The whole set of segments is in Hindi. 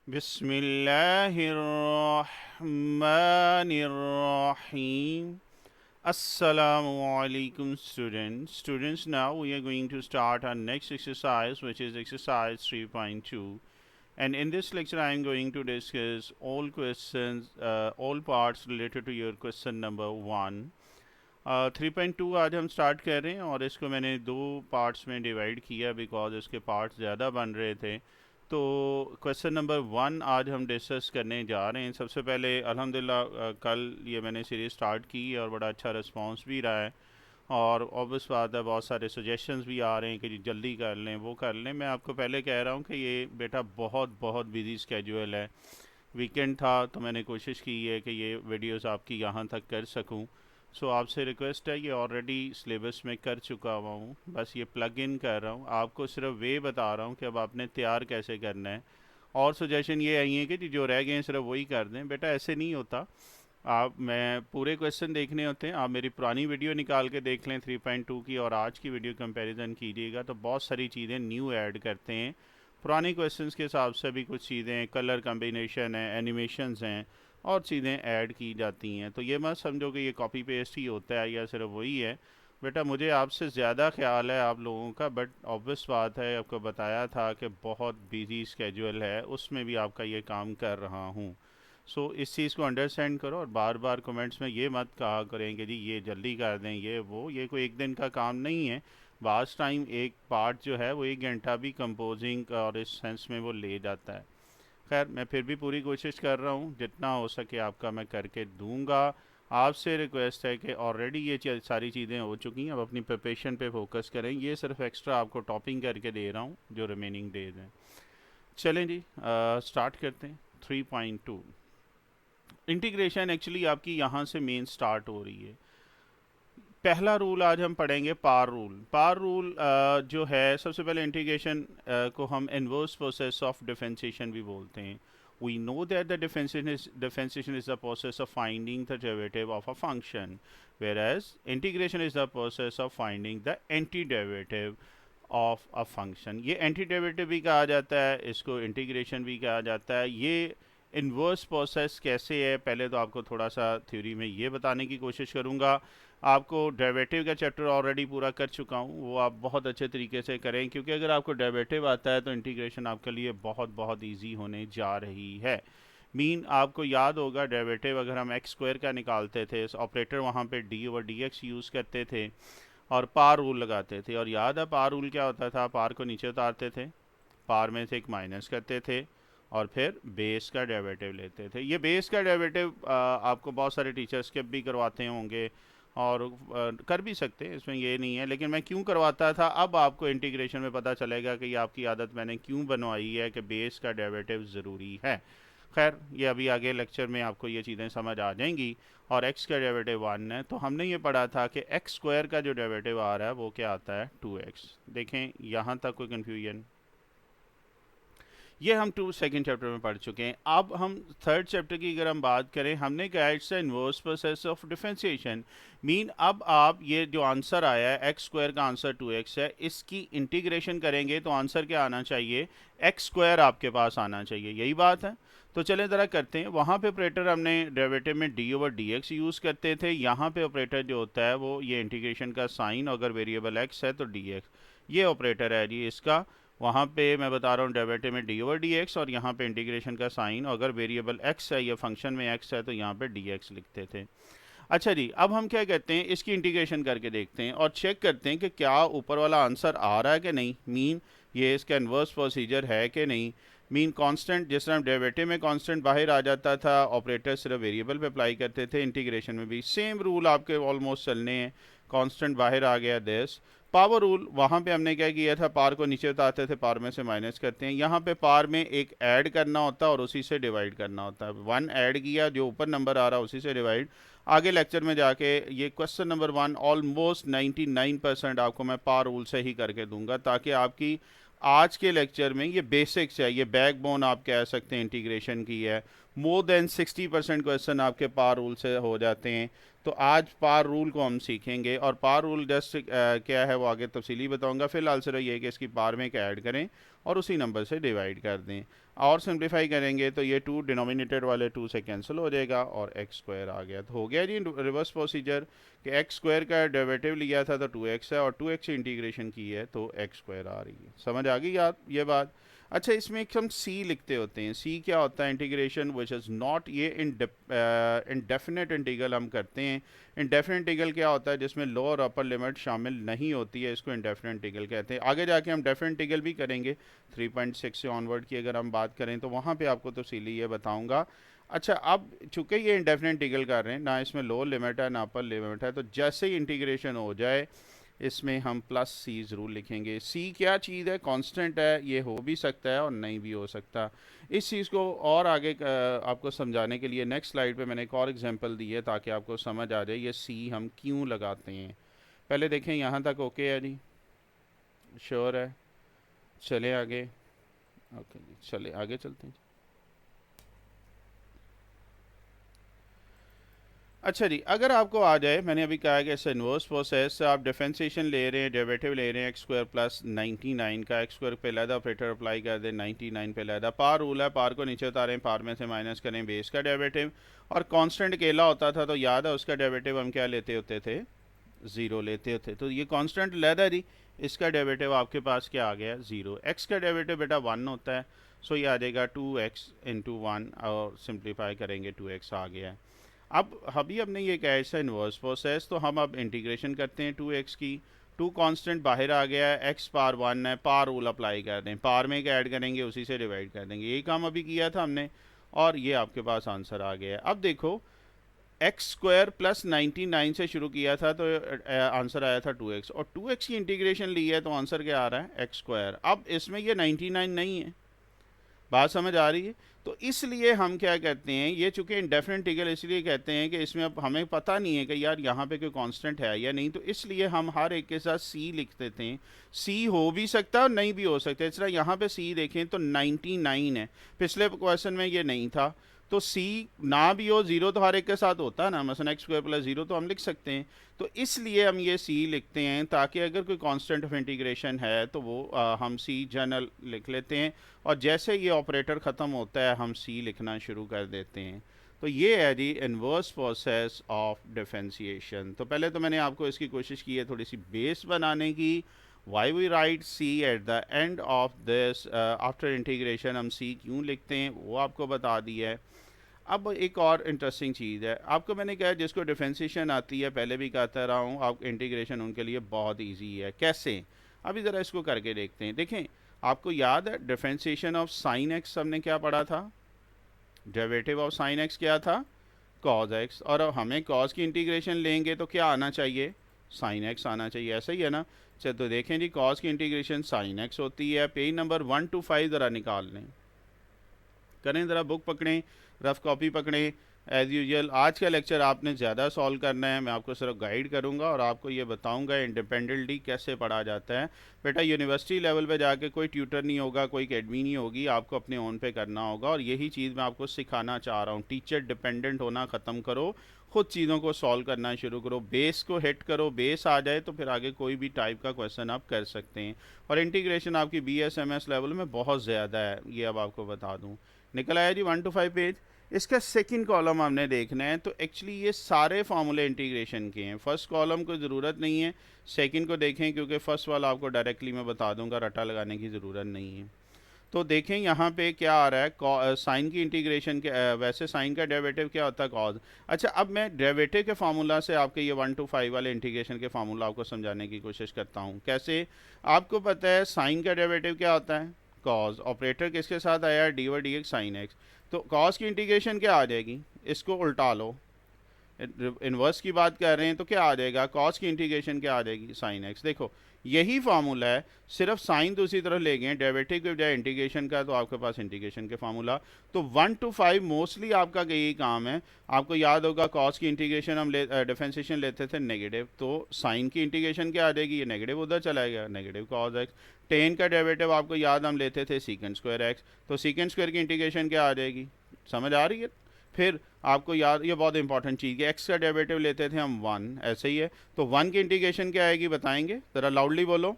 Bismillahirrahmanirrahim. Assalamu alaikum students. Now we are going to start our next exercise, which is exercise 3.2. And in this lecture I am going to discuss all questions, all parts related to your question number 1. 3.2 आज हम स्टार्ट कर रहे हैं और इसको मैंने दो पार्ट्स में डिवाइड किया बिकॉज इसके पार्ट्स ज़्यादा बन रहे थे। तो क्वेश्चन नंबर 1 आज हम डिस्कस करने जा रहे हैं। सबसे पहले अल्हम्दुलिल्लाह कल ये मैंने सीरीज़ स्टार्ट की और बड़ा अच्छा रिस्पांस भी रहा है और ऑब्वियस बात है बहुत सारे सजेशंस भी आ रहे हैं कि जी जल्दी कर लें वो कर लें। मैं आपको पहले कह रहा हूँ कि ये बेटा बहुत बहुत बिजी स्केड्यूल है। वीकेंड था तो मैंने कोशिश की है कि ये वीडियोस आपकी यहाँ तक कर सकूँ। सो आपसे रिक्वेस्ट है, ये ऑलरेडी सिलेबस में कर चुका हुआ हूँ, बस ये प्लग इन कर रहा हूँ, आपको सिर्फ वे बता रहा हूँ कि अब आपने तैयार कैसे करना है। और सजेशन ये आई है कि जो रह गए हैं सिर्फ वही कर दें। बेटा ऐसे नहीं होता, आप मैं पूरे क्वेश्चन देखने होते हैं। आप मेरी पुरानी वीडियो निकाल के देख लें 3.2 की और आज की वीडियो कंपैरिजन कीजिएगा तो बहुत सारी चीज़ें न्यू ऐड करते हैं। पुराने क्वेश्चंस के हिसाब से भी कुछ चीज़ें, कलर कम्बिनेशन है, एनिमेशंस हैं और चीज़ें ऐड की जाती हैं। तो ये मत समझो कि ये कॉपी पेस्ट ही होता है या सिर्फ वही है। बेटा मुझे आपसे ज़्यादा ख्याल है आप लोगों का, बट ऑब्वियस बात है, आपको बताया था कि बहुत बिजी स्केड्यूल है, उसमें भी आपका ये काम कर रहा हूँ। सो इस चीज़ को अंडरस्टैंड करो और बार बार कमेंट्स में ये मत कहा करेंगे जी ये जल्दी कर दें ये वो। ये कोई एक दिन का काम नहीं है। बास टाइम एक पार्ट जो है वो 1 घंटा भी कंपोजिंग और इस सेंस में वो ले जाता है। खैर मैं फिर भी पूरी कोशिश कर रहा हूँ, जितना हो सके आपका मैं करके दूंगा। आपसे रिक्वेस्ट है कि ऑलरेडी ये सारी चीज़ें हो चुकी हैं, अब अपनी प्रिपरेशन पे फोकस करें। ये सिर्फ एक्स्ट्रा आपको टॉपिंग करके दे रहा हूँ जो रिमेनिंग डेज हैं। चलें जी, स्टार्ट करते हैं। 3.2 इंटीग्रेशन एक्चुअली आपकी यहाँ से मेन स्टार्ट हो रही है। पहला रूल आज हम पढ़ेंगे पार रूल। पार रूल जो है, सबसे पहले इंटीग्रेशन को हम इन्वर्स प्रोसेस ऑफ डिफरेंशिएशन भी बोलते हैं। We know that the differentiation is the process of finding the derivative of a function, whereas integration is the process of finding the antiderivative of a function. ये antiderivative भी कहा जाता है, इसको integration भी कहा जाता है। ये इन्वर्स प्रोसेस कैसे है, पहले तो आपको थोड़ा सा थ्योरी में ये बताने की कोशिश करूँगा। आपको डेरिवेटिव का चैप्टर ऑलरेडी पूरा कर चुका हूँ, वो आप बहुत अच्छे तरीके से करें, क्योंकि अगर आपको डेरिवेटिव आता है तो इंटीग्रेशन आपके लिए बहुत बहुत इजी होने जा रही है। मीन आपको याद होगा डेरिवेटिव अगर हम एक्स स्क्वायर का निकालते थे, ऑपरेटर वहाँ पे D over D x use करते थे और पार रूल लगाते थे। और याद है पार रूल क्या होता था, पार को नीचे उतारते थे, पार में से एक माइनस करते थे और फिर बेस का डेरिवेटिव लेते थे। ये बेस का डेरिवेटिव आपको बहुत सारे टीचर्स के भी करवाते होंगे और कर भी सकते हैं, इसमें ये नहीं है, लेकिन मैं क्यों करवाता था अब आपको इंटीग्रेशन में पता चलेगा कि ये आपकी आदत मैंने क्यों बनवाई है कि बेस का डेरिवेटिव ज़रूरी है। खैर ये अभी आगे लेक्चर में आपको ये चीज़ें समझ आ जाएंगी। और x का डेरिवेटिव 1 है तो हमने ये पढ़ा था कि एक्स स्क्वायर का जो डेरिवेटिव आ रहा है वो क्या आता है 2x। देखें यहाँ तक कोई कन्फ्यूजन? ये हम सेकंड चैप्टर में पढ़ चुके हैं। अब हम थर्ड चैप्टर की अगर हम बात करें, हमने कहा it's inverse process of differentiation. Mean अब आप ये जो आंसर आया है एक्स स्क्वायर का आंसर 2x है, इसकी इंटीग्रेशन करेंगे तो आंसर क्या आना चाहिए, एक्स स्क्वायर आपके पास आना चाहिए। यही बात है। तो चलें ज़रा करते हैं। वहाँ पे ऑपरेटर हमने डेरिवेटिव में D over D x use करते थे, यहाँ पे ऑपरेटर जो होता है वो ये इंटीग्रेशन का साइन, अगर वेरिएबल एक्स है तो डी एक्स, ये ऑपरेटर है जी इसका। वहाँ पे मैं बता रहा हूँ डेरिवेटिव में डी ओवर डी एक्स और यहाँ पे इंटीग्रेशन का साइन, अगर वेरिएबल एक्स है या फंक्शन में एक्स है तो यहाँ पे डी एक्स लिखते थे। अच्छा जी, अब हम क्या कहते हैं, इसकी इंटीग्रेशन करके देखते हैं और चेक करते हैं कि क्या ऊपर वाला आंसर आ रहा है कि नहीं। मीन ये इसका इन्वर्स प्रोसीजर है कि नहीं। मीन कांस्टेंट, जिस तरह डेरिवेटिव में कांस्टेंट बाहर आ जाता था, ऑपरेटर सिर्फ वेरिएबल पे अप्लाई करते थे, इंटीग्रेशन में भी सेम रूल आपके ऑलमोस्ट चलने हैं। कांस्टेंट बाहर आ गया दिस पावर रूल, वहाँ पे हमने क्या किया था, पार को नीचे उतारते थे, पार में से माइनस करते हैं। यहाँ पे पार में एक ऐड करना होता है और उसी से डिवाइड करना होता है। 1 ऐड किया, जो ऊपर नंबर आ रहा है उसी से डिवाइड। आगे लेक्चर में जाके ये क्वेश्चन नंबर 1 ऑलमोस्ट 99% आपको मैं पार रूल से ही करके दूंगा, ताकि आपकी आज के लेक्चर में ये बेसिक्स है, ये बैकबोन आप कह सकते हैं इंटीग्रेशन की है। मोर देन 60% क्वेश्चन आपके पार रूल से हो जाते हैं। तो आज पार रूल को हम सीखेंगे और पार रूल जस्ट क्या है वो आगे तफसीली बताऊंगा। फिलहाल सिर्फ ये कि इसकी पार में एक ऐड करें और उसी नंबर से डिवाइड कर दें। और सिंप्लीफाई करेंगे तो ये 2 डिनोमिनेटेड वाले 2 से कैंसिल हो जाएगा और एक्स स्क्वायर आ गया। तो हो गया जी रिवर्स प्रोसीजर कि एक्स स्क्वायर का डेरिवेटिव लिया था तो 2x है और 2x से इंटीग्रेशन की है तो एक्स स्क्वायर आ रही है। समझ आ गई आप ये बात? अच्छा, इसमें एक हम सी लिखते होते हैं। सी क्या होता है? इंटीग्रेशन विच इज़ नॉट, ये इंडेफिनेट इंटीग्रल हम करते हैं। इंडेफिनेट इंटीग्रल क्या होता है? जिसमें लोअर अपर लिमिट शामिल नहीं होती है, इसको इंडेफिनेट इंटीग्रल कहते हैं। आगे जाके हम डेफिनेट इंटीग्रल भी करेंगे 3.6 से ऑनवर्ड की अगर हम बात करें तो वहाँ पे आपको तफसीली ये बताऊँगा। अच्छा, अब चूँकि ये इंडेफिनेट इंटीग्रल कर रहे हैं, ना इसमें लोअर लिमिट है ना अपर लिमिट है, तो जैसे ही इंटीग्रेशन हो जाए इसमें हम प्लस सी ज़रूर लिखेंगे। सी क्या चीज़ है? कांस्टेंट है, ये हो भी सकता है और नहीं भी हो सकता। इस चीज़ को और आगे आपको समझाने के लिए नेक्स्ट स्लाइड पे मैंने एक और एग्जांपल दी है ताकि आपको समझ आ जाए ये सी हम क्यों लगाते हैं। पहले देखें यहाँ तक ओके है जी, श्योर है? चले आगे। ओके जी, चले आगे चलते हैं। अच्छा जी, अगर आपको आ जाए, मैंने अभी कहा कि इस इन्वर्स प्रोसेस से आप डिफरेंशिएशन ले रहे हैं, डेरिवेटिव ले रहे हैं एक्स स्क्वायर प्लस 99 का, एक्स स्क्वायर पे लहदा ऑपरेटर अप्लाई कर दें, 99 पे लहदा पार रूल है, पार को नीचे उतारें, पार में से माइनस करें बेस का डेरिवेटिव, और कांस्टेंट अकेला होता था तो याद है उसका डेरिवेटिव हम क्या लेते होते थे? ज़ीरो लेते होते। तो ये कांस्टेंट लहदा जी, इसका डेरिवेटिव आपके पास क्या आ गया? ज़ीरो। एक्स का डेरिवेटिव बेटा 1 होता है, सो ये आ जाएगा 2x इंटू 1 और सिंप्लीफाई करेंगे 2x आ गया है। अब अभी हमने ये कहा इसका इन्वर्स प्रोसेस, तो हम अब इंटीग्रेशन करते हैं 2x की। 2 कांस्टेंट बाहर आ गया है, x पार 1 है, पार रूल अप्लाई कर दें, पार में एक ऐड करेंगे उसी से डिवाइड कर देंगे। यही काम अभी किया था हमने और ये आपके पास आंसर आ गया है। अब देखो, एक्स स्क्वायर प्लस 99 से शुरू किया था तो आंसर आया था 2x, और 2x की इंटीग्रेशन ली है तो आंसर क्या आ रहा है? X square. अब इसमें ये 99 नहीं है, बात समझ आ रही है? तो इसलिए हम क्या कहते हैं, ये चूंकि इंडेफिनेट इंटीग्रल इसलिए कहते हैं कि इसमें अब हमें पता नहीं है कि यार यहाँ पे कोई कांस्टेंट है या नहीं, तो इसलिए हम हर एक के साथ सी लिख देते हैं। सी हो भी सकता है और नहीं भी हो सकता है। इस तरह यहाँ पे सी देखें तो 99 है, पिछले क्वेश्चन में ये नहीं था, तो सी ना भी हो, जीरो तो हर एक के साथ होता है ना, मसलन एक्स स्क्वायर प्लस जीरो तो हम लिख सकते हैं। तो इसलिए हम ये सी लिखते हैं ताकि अगर कोई कांस्टेंट ऑफ इंटीग्रेशन है तो वो हम सी जनरल लिख लेते हैं, और जैसे ये ऑपरेटर ख़त्म होता है हम सी लिखना शुरू कर देते हैं। तो ये है जी इन्वर्स प्रोसेस ऑफ डिफरेंशिएशन। तो पहले तो मैंने आपको इसकी कोशिश की है थोड़ी सी बेस बनाने की। Why we write c at the end of this after integration, हम सी क्यों लिखते हैं वो आपको बता दिया है। अब एक और इंटरेस्टिंग चीज़ है, आपको मैंने कहा जिसको डिफरेंशिएशन आती है, पहले भी कहता रहा हूँ, आप इंटीग्रेशन उनके लिए बहुत इजी है। कैसे? अभी ज़रा इसको करके देखते हैं। देखें, आपको याद है डिफरेंशिएशन ऑफ साइन एक्स हमने क्या पढ़ा था? डेरिवेटिव ऑफ साइन एक्स क्या था? Cos x. और अब हमें कॉज की इंटीग्रेशन लेंगे तो क्या आना चाहिए? साइन एक्स आना चाहिए, ऐसा ही है ना? चलो तो देखें जी, कॉज की इंटीग्रेशन साइन एक्स होती है। पेज नंबर 1 to 5 ज़रा निकाल लें, करें ज़रा, बुक पकड़ें, रफ कॉपी पकड़ें। एज़ यूजुअल आज का लेक्चर आपने ज़्यादा सॉल्व करना है, मैं आपको सिर्फ गाइड करूंगा और आपको ये बताऊंगा इंडिपेंडेंटली कैसे पढ़ा जाता है। बेटा यूनिवर्सिटी लेवल पे जाके कोई ट्यूटर नहीं होगा, कोई अकेडमी नहीं होगी, आपको अपने ओन पे करना होगा, और यही चीज़ मैं आपको सिखाना चाह रहा हूँ। टीचर डिपेंडेंट होना ख़त्म करो, खुद चीज़ों को सॉल्व करना शुरू करो, बेस को हिट करो, बेस आ जाए तो फिर आगे कोई भी टाइप का क्वेश्चन आप कर सकते हैं। और इंटीग्रेशन आपकी BSMS लेवल में बहुत ज़्यादा है, ये अब आपको बता दूँ। निकल आया जी 1 to 5 पेज। इसका सेकंड कॉलम हमने देखना है, तो एक्चुअली ये सारे फार्मूले इंटीग्रेशन के हैं। फर्स्ट कॉलम को ज़रूरत नहीं है, सेकंड को देखें क्योंकि फर्स्ट वाला आपको डायरेक्टली मैं बता दूंगा, रटा लगाने की ज़रूरत नहीं है। तो देखें यहाँ पे क्या आ रहा है, साइन की इंटीग्रेशन के वैसे साइन का डेरिवेटिव क्या होता है? कॉज। अच्छा, अब मैं डेरिवेटिव के फार्मूला से आपके ये 1 to 5 वाले इंटीग्रेशन के फार्मूला आपको समझाने की कोशिश करता हूँ। कैसे? आपको पता है साइन का डेरिवेटिव क्या होता है? कॉज। ऑपरेटर किसके साथ आया? D D x sine x. तो कॉस की इंटीग्रेशन क्या आ जाएगी? इसको उल्टा लो, इन्वर्स की बात कर रहे हैं तो क्या आ जाएगा? कॉस की इंटीग्रेशन क्या आ जाएगी? Sine x. देखो यही फार्मूला है, सिर्फ साइन दूसरी तरफ ले गए, डेरिवेटिव के बजाय इंटीग्रेशन का, तो आपके पास इंटीग्रेशन के फार्मूला। तो 1 to 5 मोस्टली आपका यही काम है। आपको याद होगा कॉस की इंटीग्रेशन हम डिफरेंशिएशन लेते थे नेगेटिव, तो साइन की इंटीग्रेशन क्या आ जाएगी? ये नेगेटिव उधर चला गया, नेगेटिव कॉस एक्स। टेन का डेरिवेटिव आपको याद हम लेते थे सीकेंड स्क्वायर एक्स, तो सीकेंड स्क्वायर की इंटीग्रेशन क्या आ जाएगी? समझ आ रही है? फिर आपको याद, ये बहुत इंपॉर्टेंट चीज़ है, एक्स का डेरिवेटिव लेते थे हम 1, ऐसे ही है, तो 1 की इंटीग्रेशन क्या आएगी बताएंगे? ज़रा लाउडली बोलो।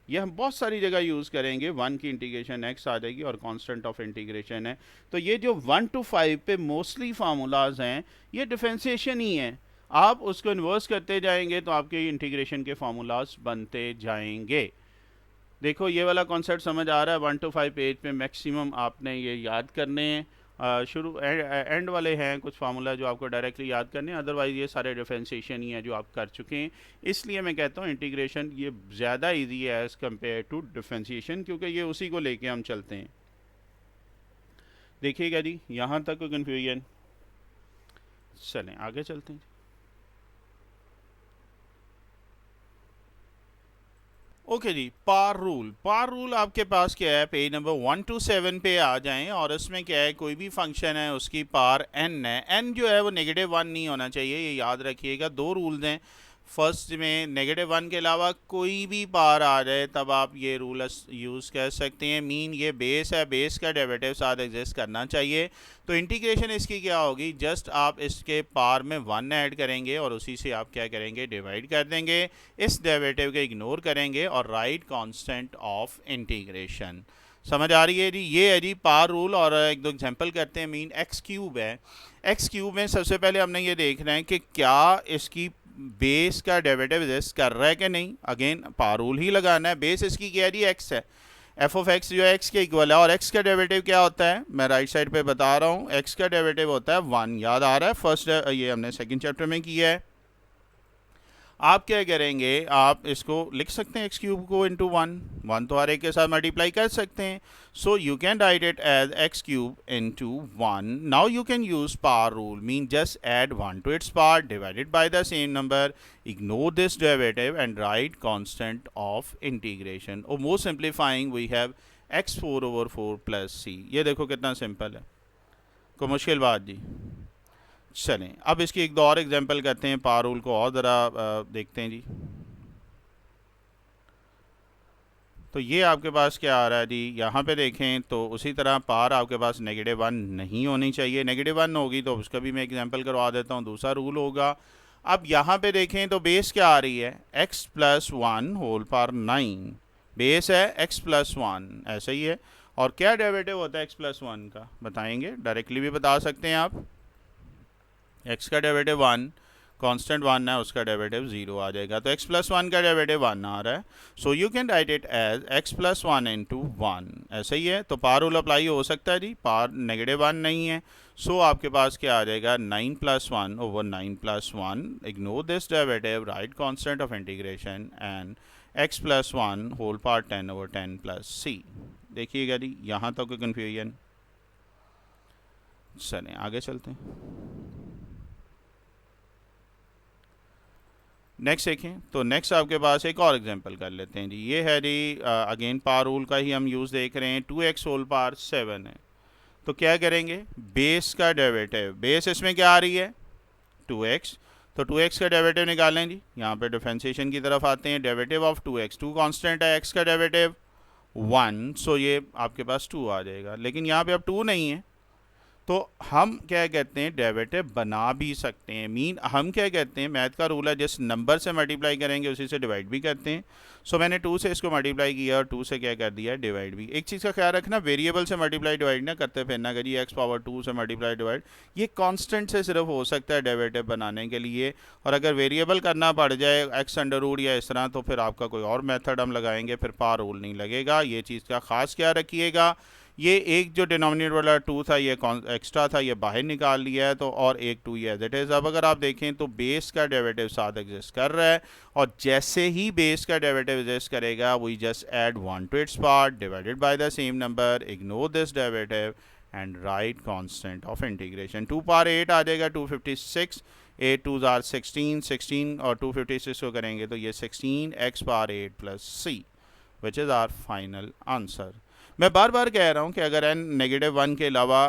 ये हम बहुत सारी जगह यूज़ करेंगे। 1 की इंटीग्रेशन x आ जाएगी और कांस्टेंट ऑफ इंटीग्रेशन है। तो ये जो 1 to 5 पे मोस्टली फार्मूलाज हैं ये डिफरेंशिएशन ही है। आप उसको इन्वर्स करते जाएंगे तो आपके इंटीग्रेशन के फार्मूलाज बनते जाएंगे। देखो ये वाला कॉन्सेप्ट समझ आ रहा है। 1 to 5 पेज पे मैक्सिमम आपने ये याद करने हैं। शुरू एंड वाले हैं कुछ फार्मूला जो आपको डायरेक्टली याद करने हैं, अदरवाइज ये सारे डिफरेंशिएशन ही हैं जो आप कर चुके हैं। इसलिए मैं कहता हूँ इंटीग्रेशन ये ज़्यादा इजी है एज़ कम्पेयर टू डिफरेंशिएशन, क्योंकि ये उसी को लेके हम चलते हैं। देखिएगा जी, यहाँ तक कोई कन्फ्यूजन? चलें आगे चलते हैं। ओके जी, पार रूल आपके पास क्या है, पेज नंबर 1 to 7 पे आ जाएं और इसमें क्या है, कोई भी फंक्शन है उसकी पार n है। n जो है वो -1 नहीं होना चाहिए, ये याद रखिएगा। दो रूल्स हैं। फर्स्ट में -1 के अलावा कोई भी पार आ जाए तब आप ये रूल यूज़ कर सकते हैं। मीन ये बेस है, बेस का डेरिवेटिव साथ एग्जिस्ट करना चाहिए। तो इंटीग्रेशन इसकी क्या होगी, जस्ट आप इसके पार में 1 ऐड करेंगे और उसी से आप क्या करेंगे, डिवाइड कर देंगे। इस डेरिवेटिव को इग्नोर करेंगे और राइट कांस्टेंट ऑफ इंटीग्रेशन। समझ आ रही है जी? ये है जी पार रूल। और एक दो एग्जांपल करते हैं। मीन एक्स क्यूब है, एक्स क्यूब में सबसे पहले हमने ये देखना है कि क्या इसकी बेस का डेरिवेटिव एग्जिस्ट कर रहा है कि नहीं। अगेन पार रूल ही लगाना है। बेस इसकी क्या है जी, एक्स है। एफ ऑफ एक्स जो है एक्स के इक्वल है। और एक्स का डेरिवेटिव क्या होता है, मैं राइट साइड पे बता रहा हूँ। एक्स का डेरिवेटिव होता है 1। याद आ रहा है, फर्स्ट ये हमने सेकंड चैप्टर में किया है। आप क्या करेंगे, आप इसको लिख सकते हैं एक्स क्यूब को इंटू 1 तो हर एक के साथ मल्टीप्लाई कर सकते हैं। So you can write it as x cube into 1। Now you can use power rule, mean just add 1 to its part divided by the same number, ignore this derivative and write constant of integration. or more simplifying we have x4/4 plus c। ये देखो कितना सिंपल है, कोई मुश्किल बात जी। चलें अब इसकी एक दो और एग्जांपल करते हैं, पार रूल को और ज़रा देखते हैं जी। तो ये आपके पास क्या आ रहा है जी, यहाँ पे देखें तो उसी तरह पार आपके पास -1 नहीं होनी चाहिए। -1 होगी तो उसका भी मैं एग्जांपल करवा देता हूँ। दूसरा रूल होगा, अब यहाँ पे देखें तो बेस क्या आ रही है, x+1 होल पावर 9। बेस है x+1, ऐसा ही है। और क्या डेरिवेटिव होता है x+1 का, बताएंगे, डायरेक्टली भी बता सकते हैं आप। x का डेरिवेटिव 1, कांस्टेंट 1 है, उसका डेरिवेटिव 0 आ जाएगा। तो x+1 का डेरिवेटिव 1 आ रहा है। So you can write it as x+1 into 1। ऐसा ही है। तो पार रूल अप्लाई हो सकता है जी, पार -1 नहीं है। सो आपके पास क्या आ जाएगा, 9+1/9+1। Ignore this derivative, write constant of integration and x+1 whole power 10/10 plus c। देखिएगा जी, यहाँ तक कोई कन्फ्यूजन? चलें आगे चलते हैं। नेक्स्ट देखें तो नेक्स्ट आपके पास एक और एग्जांपल कर लेते हैं जी। ये है जी अगेन पार रूल का ही हम यूज़ देख रहे हैं। 2x होल पावर 7 है। तो क्या करेंगे, बेस का डेरिवेटिव, बेस इसमें क्या आ रही है 2x, तो 2x का डेरिवेटिव निकालें जी। यहाँ पे डिफरेंशिएशन की तरफ आते हैं। डेरिवेटिव ऑफ 2x, 2 कांस्टेंट है, x का डेरिवेटिव 1, सो ये आपके पास 2 आ जाएगा। लेकिन यहाँ पे अब 2 नहीं है, तो हम क्या कहते हैं, डेरिवेटिव बना भी सकते हैं। मीन हम क्या कहते हैं, मैथ का रूल है, जिस नंबर से मल्टीप्लाई करेंगे उसी से डिवाइड भी करते हैं। सो मैंने 2 से इसको मल्टीप्लाई किया और 2 से क्या कर दिया, डिवाइड भी। एक चीज़ का ख्याल रखना, वेरिएबल से मल्टीप्लाई डिवाइड ना करते फिरना करिए। x⁻2 से मल्टीप्लाई डिवाइड, ये कांस्टेंट से सिर्फ हो सकता है डेरिवेटिव बनाने के लिए। और अगर वेरिएबल करना पड़ जाए x अंडर रूट या इस तरह, तो फिर आपका कोई और मेथड हम लगाएंगे, फिर पार रूल नहीं लगेगा। ये चीज़ का ख़ास क्या रखिएगा। ये एक जो डिनोमिनेटर वाला 2 था ये एक्स्ट्रा था, ये बाहर निकाल लिया है। तो और एक 2 ये एज इट इज़। अब अगर आप देखें तो बेस का डेरिवेटिव साथ एग्जिस्ट कर रहा है, और जैसे ही बेस का डेरिवेटिव एग्जिस्ट करेगा we just add 1 to its part divided by the same number, ignore this derivative and write constant of integration. 2 power 8 आ जाएगा 256, 8 2s are 16, 16 और 256 को करेंगे तो ये 16x power 8 plus c, which is our final answer. मैं बार बार कह रहा हूँ कि अगर n -1 के अलावा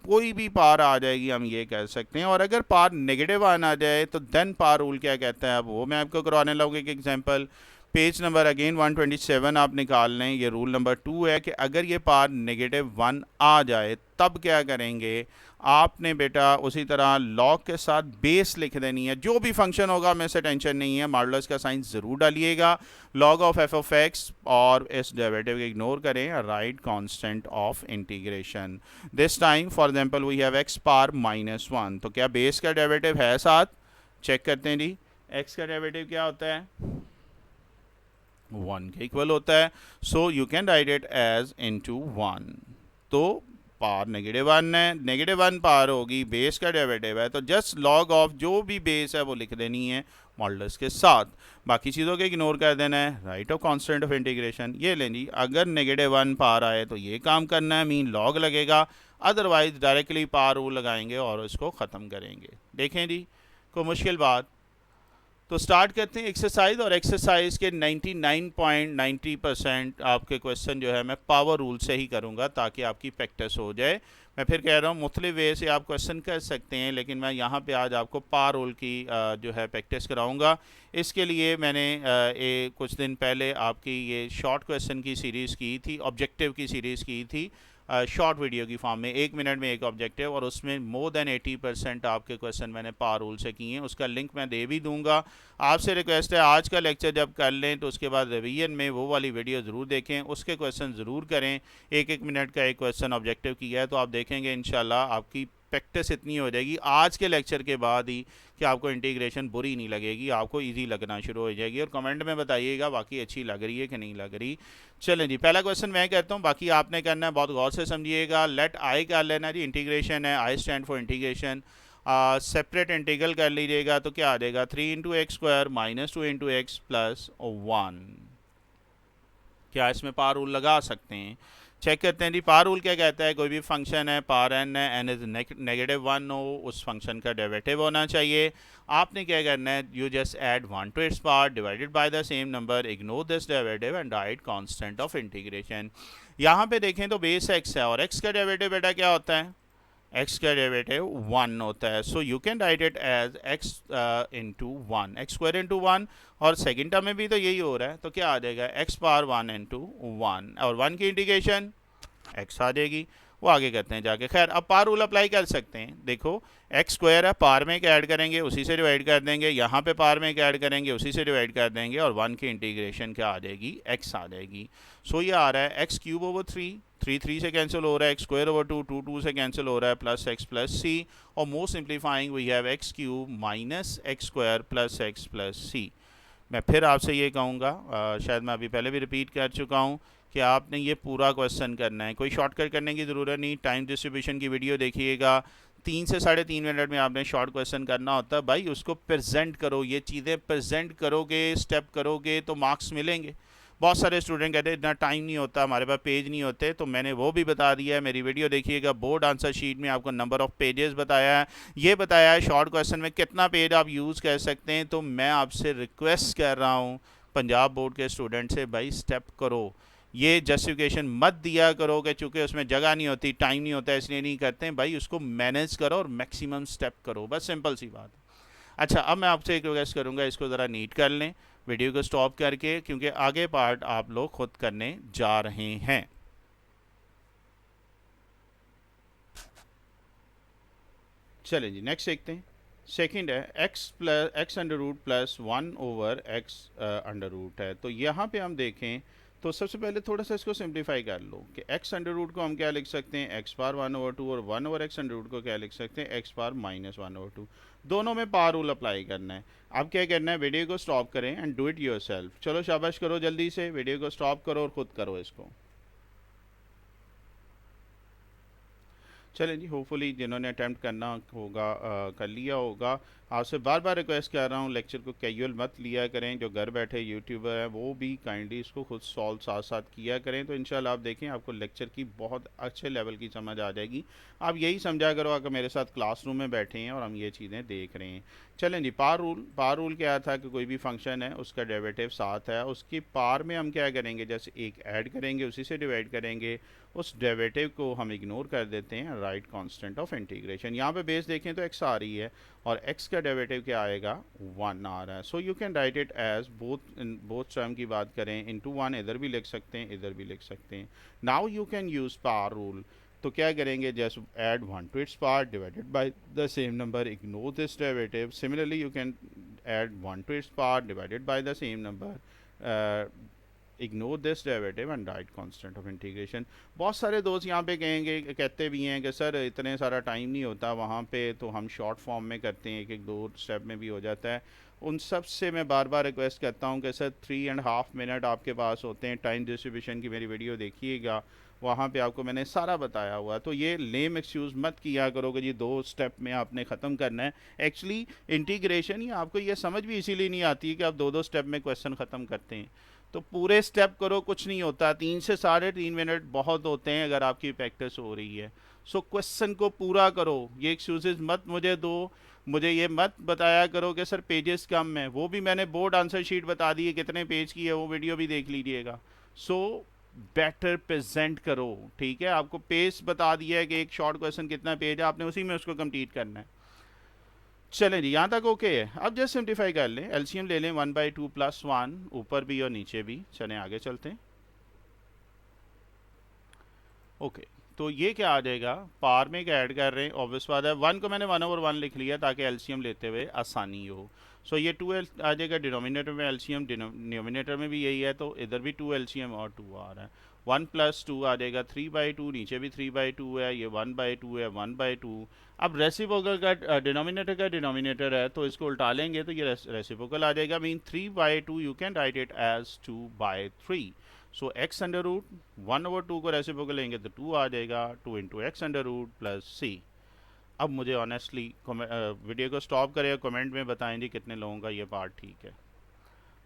कोई भी पार आ जाएगी हम ये कह सकते हैं। और अगर पार -1 आ जाए तो देन पार रूल क्या कहता है, अब वो मैं आपको करवाने लगूँगा एक एग्जांपल। पेज नंबर अगेन 127 आप निकाल लें। ये रूल नंबर 2 है कि अगर ये पार -1 आ जाए तब क्या करेंगे, आपने बेटा उसी तरह लॉग के साथ बेस लिख देनी है। जो भी फंक्शन होगा में से टेंशन नहीं है, मॉडुलस का साइन ज़रूर डालिएगा। Log of f of x और इस डेरिवेटिव को इग्नोर करें, right constant of integration. This time for example we have x पार -1, तो क्या बेस का डेरिवेटिव है साथ? चेक करते हैं जी। एक्स का डेरिवेटिव क्या होता है? 1 के इक्वल होता है। So you can write it as into 1। तो पार -1 है, -1 पार होगी, बेस का डेरिवेटिव है, तो जस्ट लॉग ऑफ जो भी बेस है वो लिख देनी है मॉडुलस के साथ। बाकी चीज़ों के इग्नोर कर देना है, right of constant of integration. ये लें जी, अगर -1 पार आए तो ये काम करना है, मीन लॉग लगेगा, अदरवाइज डायरेक्टली पार रूल लगाएंगे और इसको ख़त्म करेंगे। देखें जी, कोई मुश्किल बात? तो स्टार्ट करते हैं एक्सरसाइज। और एक्सरसाइज के 99.90% आपके क्वेश्चन जो है मैं पावर रूल से ही करूंगा ताकि आपकी प्रैक्टिस हो जाए। मैं फिर कह रहा हूँ मुख्तलिफ वे से आप क्वेश्चन कर सकते हैं, लेकिन मैं यहाँ पे आज आपको पावर रूल की जो है प्रैक्टिस कराऊंगा। इसके लिए मैंने कुछ दिन पहले आपकी ये शॉर्ट क्वेश्चन की सीरीज़ की थी, ऑब्जेक्टिव की सीरीज़ की थी, शॉर्ट वीडियो की फॉर्म में, 1 मिनट में एक ऑब्जेक्टिव, और उसमें मोर देन 80% आपके क्वेश्चन मैंने पावर रूल से किए हैं। उसका लिंक मैं दे भी दूंगा। आपसे रिक्वेस्ट है आज का लेक्चर जब कर लें तो उसके बाद रिवीजन में वो वाली वीडियो ज़रूर देखें, उसके क्वेश्चन ज़रूर करें। 1-1 मिनट का एक क्वेश्चन ऑब्जेक्टिव किया है तो आप देखेंगे इंशाल्लाह आपकी प्रैक्टिस इतनी हो जाएगी आज के लेक्चर के बाद ही कि आपको इंटीग्रेशन बुरी नहीं लगेगी, आपको इजी लगना शुरू हो जाएगी। और कमेंट में बताइएगा बाकी अच्छी लग रही है कि नहीं लग रही। चलें जी, पहला क्वेश्चन मैं करता हूँ, बाकी आपने करना है, बहुत गौर से समझिएगा। लेट आई कर लेना जी, इंटीग्रेशन है, I stand for integration. Separate integral कर लीजिएगा तो क्या आ जाएगा, 3 into x square minus 2 into x plus 1। क्या इसमें पावर रूल लगा सकते हैं? चेक करते हैं जी। पावर रूल क्या कहता है, कोई भी फंक्शन है, पावर एन है, एन इज -1 हो, उस फंक्शन का डेरिवेटिव होना चाहिए। आपने क्या करना है, you just add 1 to its power divided by the same number, ignore this derivative and write constant of integration. यहाँ पे देखें तो बेस एक्स है और एक्स का डेरिवेटिव बेटा क्या होता है, एक्स का डेरिवेटिव 1 होता है। So you can write it as x into 1, x square into 1, और सेकेंड टर्म में भी तो यही हो रहा है, तो क्या आ जाएगा, एक्स पावर 1 इंटू 1, और 1 की इंटीग्रेशन एक्स आ जाएगी। वो आगे करते हैं जाके। खैर अब पावर रूल अप्लाई कर सकते हैं। देखो एक्स स्क्वायर है, पावर में एक ऐड करेंगे उसी से डिवाइड कर देंगे, यहाँ पे पावर में एक ऐड करेंगे उसी से डिवाइड कर देंगे, और 1 की इंटीग्रेशन क्या आ जाएगी, एक्स आ जाएगी। सो ये आ रहा है एक्स क्यूब ओवर 3, 3 से कैंसिल हो रहा है, एक्स स्क्वायर ओवर 2, 2 से कैंसिल हो रहा है, प्लस एक्स प्लस सी, और more simplifying we have x cube minus x square plus x plus c. मैं फिर आपसे ये कहूँगा, शायद मैं अभी पहले भी रिपीट कर चुका हूँ, कि आपने ये पूरा क्वेश्चन करना है, कोई शॉर्टकट करने की ज़रूरत नहीं। टाइम डिस्ट्रीब्यूशन की वीडियो देखिएगा, 3 से 3.5 मिनट में आपने शॉर्ट क्वेश्चन करना होता है। भाई उसको प्रेजेंट करो, ये चीज़ें प्रेजेंट करोगे, स्टेप करोगे तो मार्क्स मिलेंगे। बहुत सारे स्टूडेंट कहते हैं इतना टाइम नहीं होता, हमारे पास पेज नहीं होते, तो मैंने वो भी बता दिया है। मेरी वीडियो देखिएगा, बोर्ड आंसर शीट में आपको नंबर ऑफ़ पेजेस बताया है, ये बताया है शॉर्ट क्वेश्चन में कितना पेज आप यूज़ कर सकते हैं। तो मैं आपसे रिक्वेस्ट कर रहा हूँ पंजाब बोर्ड के स्टूडेंट से, भाई स्टेप करो, ये जस्टिफिकेशन मत दिया करो कि चूँकि उसमें जगह नहीं होती, टाइम नहीं होता इसलिए नहीं करते हैं। भाई उसको मैनेज करो और मैक्सिमम स्टेप करो, बस सिंपल सी बात है। अच्छा अब मैं आपसे एक रिक्वेस्ट करूँगा, इसको ज़रा नीट कर लें वीडियो को स्टॉप करके, क्योंकि आगे पार्ट आप लोग खुद करने जा रहे हैं। चलें जी नेक्स्ट देखते हैं। सेकंड है x under root plus 1 over x under root है। तो यहाँ पे हम देखें तो सबसे पहले थोड़ा सा इसको सिंप्लीफाई कर लो कि एक्स अंडर रूट को हम क्या लिख सकते हैं, एक्स पावर 1 ओवर 2, और 1 ओवर एक्स अंडर रूट को क्या लिख सकते हैं, एक्स पावर माइनस 1 ओवर 2। दोनों में पावर रूल अप्लाई करना है। अब क्या करना है, वीडियो को स्टॉप करें एंड डू इट योरसेल्फ। चलो शाबाश करो, जल्दी से वीडियो को स्टॉप करो और ख़ुद करो इसको। चलें जी, होपफुली जिन्होंने अटैम्प्ट करना होगा कर लिया होगा। आपसे बार बार रिक्वेस्ट कर रहा हूँ, लेक्चर को कैजुअल मत लिया करें। जो घर बैठे यूट्यूबर हैं वो भी काइंडली इसको खुद सॉल्व साथ साथ किया करें, तो इंशाल्लाह आप देखें आपको लेक्चर की बहुत अच्छे लेवल की समझ आ जाएगी। आप यही समझा करो अगर मेरे साथ क्लासरूम में बैठे हैं और हम ये चीज़ें देख रहे हैं। चलें जी, पावर रूल क्या था कि कोई भी फंक्शन है उसका डेरिवेटिव साथ है, उसकी पावर में हम क्या करेंगे, जैसे एक ऐड करेंगे उसी से डिवाइड करेंगे, उस डेरिवेटिव को हम इग्नोर कर देते हैं, राइट कांस्टेंट ऑफ इंटीग्रेशन। यहाँ पे बेस देखें तो एक्स आ रही है और x का डेरिवेटिव क्या आएगा 1 आ रहा है. So you can write it as both term की बात करें इनटू 1 इधर भी लिख सकते हैं इधर भी लिख सकते हैं. Now you can use power rule. तो क्या करेंगे just add 1 to its power divided by the same number, ignore this derivative. Similarly you can add 1 to its power divided by the same number, ignore this derivative and write constant of integration. बहुत सारे दोस्त यहाँ पे कहेंगे, कहते भी हैं कि सर इतने सारा टाइम नहीं होता वहाँ पे, तो हम शॉर्ट फॉर्म में करते हैं, एक एक दो स्टेप में भी हो जाता है. उन सब से मैं बार बार रिक्वेस्ट करता हूँ कि सर 3.5 मिनट आपके पास होते हैं. टाइम डिस्ट्रीब्यूशन की मेरी वीडियो देखिएगा, वहाँ पे आपको मैंने सारा बताया हुआ. तो ये लेम एक्सक्यूज़ मत किया करो कि जी 2 स्टेप में आपने ख़त्म करना है. एक्चुअली इंटीग्रेशन ही आपको ये समझ भी इसीलिए नहीं आती है कि आप 2-2 स्टेप में क्वेश्चन ख़त्म करते हैं. तो पूरे स्टेप करो, कुछ नहीं होता. 3 से 3.5 मिनट बहुत होते हैं अगर आपकी प्रैक्टिस हो रही है. सो क्वेश्चन को पूरा करो. ये एक्सक्यूजेस मत मुझे दो, मुझे ये मत बताया करो कि सर पेजेस कम है. वो भी मैंने बोर्ड आंसर शीट बता दी है कितने पेज की है, वो वीडियो भी देख लीजिएगा. सो बेटर प्रेजेंट करो. ठीक है, आपको पेज बता दिया है कि एक शॉर्ट क्वेश्चन कितना पेज है, आपने उसी में उसको कंप्लीट करना है. चलें जी, यहाँ तक ओके है. अब जस्ट सिंप्लीफाई कर लें, एलसीएम ले लें 1/2 + 1 ऊपर भी और नीचे भी. चलें आगे चलते हैं. ओके, तो ये क्या आ जाएगा, पार में क्या ऐड कर रहे हैं, ऑब्वियस बात है 1 को मैंने 1/1 लिख लिया ताकि एलसीएम लेते हुए आसानी हो. सो ये 2 आ जाएगा डिनोमिनेटर में, एलसीएम डिनोमिनेटर में भी यही है, तो इधर भी 2 एलसीएम और 2 आ रहा है. 1 + 2 आ जाएगा 3/2, नीचे भी 3/2 है, ये 1/2 है 1/2. अब रेसिप्रोकल का डिनोमिनेटर का डिनोमिनेटर है तो इसको उल्टा लेंगे तो ये रेसिप्रोकल आ जाएगा. Mean 3/2 you can write it as 2/3. So x under root 1/2 को रेसिप्रोकल लेंगे तो 2 आ जाएगा, 2 into x under root plus c. अब मुझे ऑनेस्टली वीडियो को स्टॉप करें और कमेंट में बताएं जी कितने लोगों का ये पार्ट ठीक है.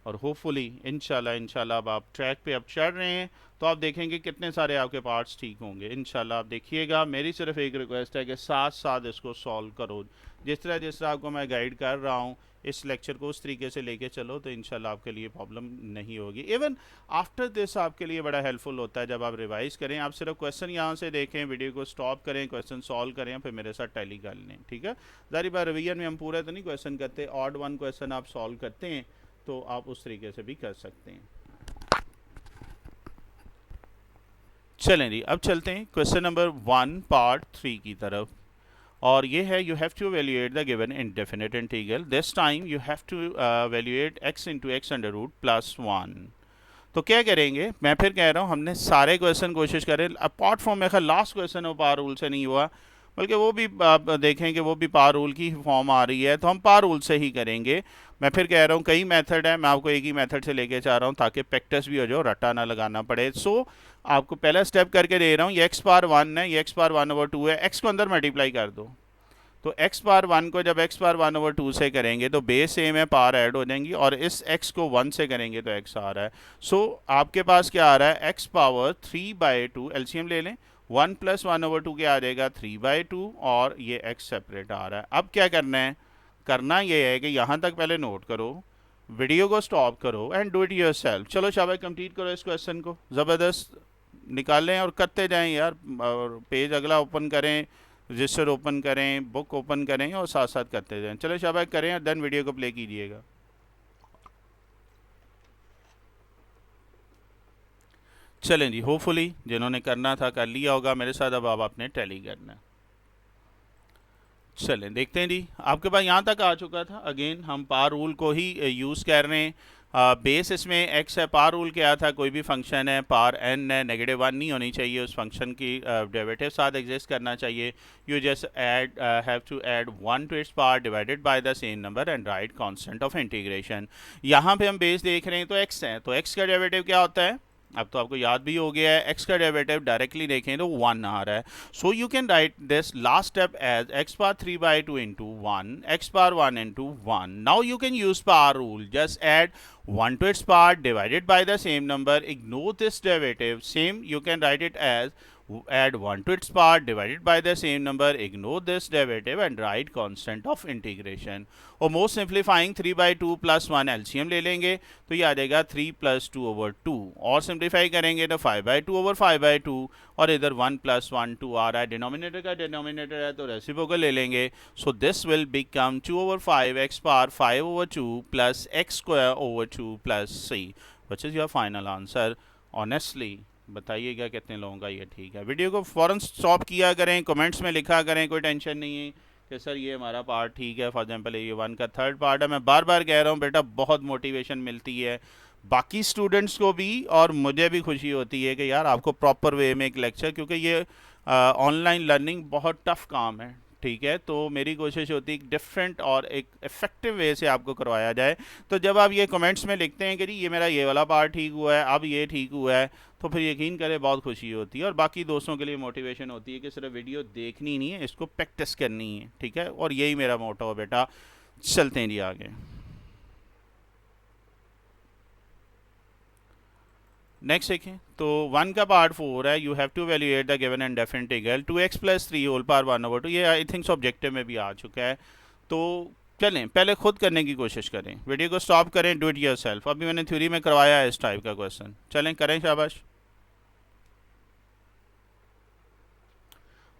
और होपफुली इंशाल्लाह अब आप ट्रैक पे अब चढ़ रहे हैं तो आप देखेंगे कितने सारे आपके पार्ट्स ठीक होंगे. इंशाल्लाह आप देखिएगा. मेरी सिर्फ एक रिक्वेस्ट है कि साथ साथ इसको सॉल्व करो. जिस तरह आपको मैं गाइड कर रहा हूँ इस लेक्चर को उस तरीके से लेके चलो तो इंशाल्लाह आपके लिए प्रॉब्लम नहीं होगी. इवन आफ्टर दिस आपके लिए बड़ा हेल्पफुल होता है जब आप रिवाइज करें. आप सिर्फ क्वेश्चन यहाँ से देखें, वीडियो को स्टॉप करें, क्वेश्चन सॉल्व करें, फिर मेरे साथ टैली कर लें. ठीक है, ज़ाहिर बात रिवीजन में हम पूरा तो नहीं क्वेश्चन करते, ऑड 1 क्वेश्चन आप सॉल्व करते हैं तो आप उस तरीके से भी कर सकते हैं. चलें जी, अब चलते हैं क्वेश्चन नंबर 1 पार्ट 3 की तरफ. और ये है you have to evaluate the given indefinite integral. This time you have to evaluate x into x under root plus 1. तो क्या करेंगे, मैं फिर कह रहा हूँ हमने सारे क्वेश्चन कोशिश करें अपार्ट फ्रॉम मेरे लास्ट क्वेश्चन वो पावर रूल से नहीं हुआ, बल्कि वो भी आप देखें कि वो भी पावर रूल की फॉर्म आ रही है, तो हम पावर रूल से ही करेंगे. मैं फिर कह रहा हूँ कई मेथड है, मैं आपको एक ही मेथड से लेके जा रहा हूँ ताकि प्रैक्टिस भी हो जाए, रट्टा ना लगाना पड़े. सो आपको पहला स्टेप करके दे रहा हूँ, ये x⁴ है, ये x⁴1/2 है, x को अंदर मल्टीप्लाई कर दो. तो x⁴1 को जब x⁴1/2 से करेंगे तो बेस सेम है, पावर ऐड हो जाएंगी, और इस x को 1 से करेंगे तो x आ रहा है. सो आपके पास क्या आ रहा है, x पावर 3/2, एलसीएम ले लें, 1 + 1/2 क्या आ जाएगा 3/2, और ये x सेपरेट आ रहा है. अब क्या करना है, करना ये है कि यहाँ तक पहले नोट करो, वीडियो को स्टॉप करो एंड डू इट योरसेल्फ. चलो शाबाश, कंप्लीट करो इस क्वेश्चन को, ज़बरदस्त निकालें और करते जाएं यार. और पेज अगला ओपन करें, रजिस्टर ओपन करें, बुक ओपन करें और साथ साथ करते जाएं. चलो शाबाश करें और देन वीडियो को प्ले कीजिएगा. चलें जी, होपफुली जिन्होंने करना था कर लिया होगा मेरे साथ. अब आपने टैली करना है. चलें देखते हैं जी, आपके पास यहाँ तक आ चुका था. अगेन हम पावर रूल को ही यूज़ कर रहे हैं. बेस इसमें x है, पावर रूल क्या था, कोई भी फंक्शन है पावर n है, -1 नहीं होनी चाहिए, उस फंक्शन की डेरिवेटिव साथ एग्जिस्ट करना चाहिए. You just add have to add 1 to its power divided by the same number and write constant of integration. यहाँ पे हम बेस देख रहे हैं तो x है, तो x का डेरिवेटिव क्या होता है, अब तो आपको याद भी हो गया है. x का डेरिवेटिव डायरेक्टली देखें तो 1 आ रहा है. So you can write this last step as x⁴3/2 into 1, x⁴1 into 1. Now you can use power rule, just add 1 to its power divided by the same number, ignore this derivative. Same you can write it as add 1 to its part divided by the same number, ignore this derivative and write constant of integration. और most simplifying 3 by 2 plus 1 LCM ले लेंगे तो ये आ जाएगा 3 plus 2 over 2 और simplify करेंगे तो 5 by 2 over 5 by 2 और इधर 1 plus 1 2 आ रहा है, डिनोमिनेटर का डिनोमिनेटर है तो रेसिप्रोकल ले लेंगे. So this will become 2 over 5 x power 5 over 2 plus x square over 2 plus c, which is your final answer. Honestly बताइएगा कितने लोगों का ये ठीक है. वीडियो को फ़ौरन स्टॉप किया करें, कमेंट्स में लिखा करें, कोई टेंशन नहीं है कि सर ये हमारा पार्ट ठीक है. फॉर एग्जांपल ये 1 का थर्ड पार्ट है. मैं बार बार कह रहा हूँ बेटा, बहुत मोटिवेशन मिलती है बाकी स्टूडेंट्स को भी और मुझे भी खुशी होती है कि यार आपको प्रॉपर वे में एक लेक्चर, क्योंकि ये ऑनलाइन लर्निंग बहुत टफ काम है, ठीक है. तो मेरी कोशिश होती है डिफरेंट और एक इफेक्टिव वे से आपको करवाया जाए. तो जब आप ये कमेंट्स में लिखते हैं कि जी ये मेरा ये वाला पार्ट ठीक हुआ है, अब ये ठीक हुआ है, तो फिर यकीन करें बहुत खुशी होती है और बाकी दोस्तों के लिए मोटिवेशन होती है कि सिर्फ वीडियो देखनी नहीं है, इसको प्रैक्टिस करनी है, ठीक है. और यही मेरा मोटो है बेटा. चलते हैं जी आगे. नेक्स्ट देखें तो 1 का पार्ट 4 है. You have to evaluate the given and definite integral 2x plus 3 whole power 1 over 2. ये आई थिंक ऑब्जेक्टिव में भी आ चुका है. तो चलें पहले खुद करने की कोशिश करें, वीडियो को स्टॉप करें, डू इट योरसेल्फ. अभी मैंने थ्योरी में करवाया है इस टाइप का क्वेश्चन. चलें करें, शाबाश.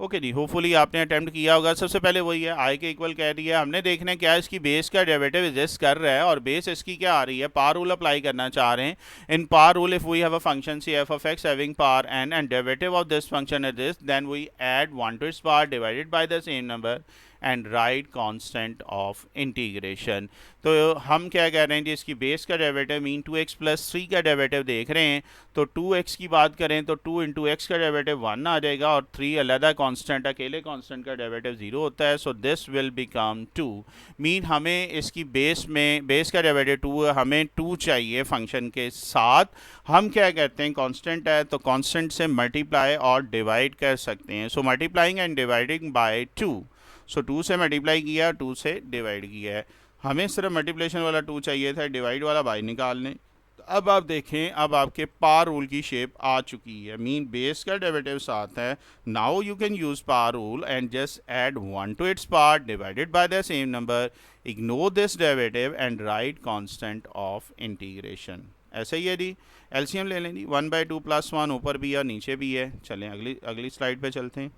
ओके जी, होपफुली आपने अटेम्प्ट किया होगा. सबसे पहले वही है, आई के इक्वल कह रही है, हमने देखना है क्या इसकी बेस का डेरिवेटिव एग्जिस्ट कर रहा है और बेस इसकी क्या आ रही है, पावर रूल अप्लाई करना चाह रहे हैं. In power rule if we have a function c f of x having power n and derivative of this function is this, then we add 1 to its power divided by the same number and write constant of integration. तो हम क्या कह रहे हैं जी, इसकी बेस का डेरिवेटिव मीन 2x प्लस 3 का डेरिवेटिव देख रहे हैं. तो 2x की बात करें तो 2 इंटू एक्स का डेरिवेटिव 1 आ जाएगा और 3 अलग कांस्टेंट, अकेले कांस्टेंट का डेरिवेटिव 0 होता है. So this will become 2. Mean हमें इसकी बेस का डेरिवेटिव 2 है, हमें 2 चाहिए फंक्शन के साथ. हम क्या कहते हैं, कांस्टेंट है तो कांस्टेंट से मल्टीप्लाई और डिवाइड कर सकते हैं. सो मल्टीप्लाइंग एंड डिवाइडिंग बाय 2. सो 2 से मल्टीप्लाई किया, 2 से डिवाइड किया है. हमें सिर्फ मल्टीप्लिकेशन वाला 2 चाहिए था, डिवाइड वाला बाई निकालने. अब आप देखें, अब आपके पावर रूल की शेप आ चुकी है. मीन बेस का डेरिवेटिव साथ है. Now you can use power rule and just add 1 to its part divided by the same number, ignore this derivative and write constant of integration. ऐसे ही है जी. एलसीएम ले लें जी. 1 बाई 2 प्लस 1 ऊपर भी है और नीचे भी है. चलें अगली स्लाइड पे चलते हैं.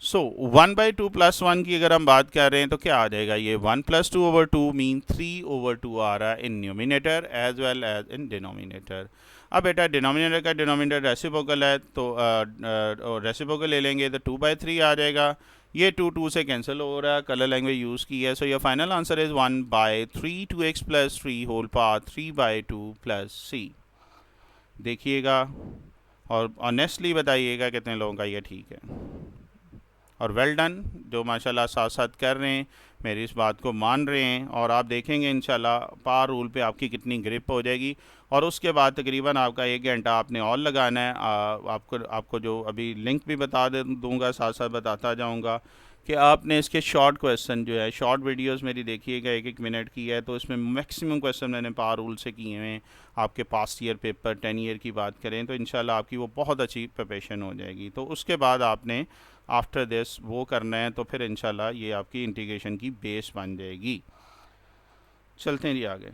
सो 1 बाई 2 प्लस 1 की अगर हम बात कर रहे हैं तो क्या आ जाएगा, ये 1 प्लस 2 ओवर 2 मीन 3 ओवर 2 आ रहा है in numerator as well as in denominator. अब बेटा डिनोमिनेटर का डिनोमिनेटर रेसिप्रोकल है तो रेसिप्रोकल ले लेंगे तो 2 बाई 3 आ जाएगा. ये 2 से कैंसिल हो रहा है, कलर लैंग्वेज यूज़ की है. So your final answer is 1 by 3 2x plus 3 whole power 3 by 2 plus c. देखिएगा और ऑनेस्टली बताइएगा कितने लोगों का ये ठीक है. और वेल डन जो माशाल्लाह साथ साथ कर रहे हैं, मेरी इस बात को मान रहे हैं. और आप देखेंगे इंशाल्लाह पावर रूल पे आपकी कितनी ग्रिप हो जाएगी. और उसके बाद तकरीबन आपका 1 घंटा आपने और लगाना है. आपको जो अभी लिंक भी बता दूंगा, साथ साथ बताता जाऊंगा कि आपने इसके शॉर्ट क्वेश्चन जो है, शॉर्ट वीडियोस मेरी देखिएगा, 1-1 मिनट की है. तो इसमें मैक्सिमम क्वेश्चन मैंने पावर रूल से किए हुए हैं. आपके पास्ट ईयर पेपर 10 ईयर की बात करें तो इंशाल्लाह आपकी वो बहुत अच्छी प्रिपरेशन हो जाएगी. तो उसके बाद आपने आफ्टर दिस वो करना है, तो फिर इंशाल्लाह ये आपकी इंटीग्रेशन की बेस बन जाएगी. चलते हैं जी आगे.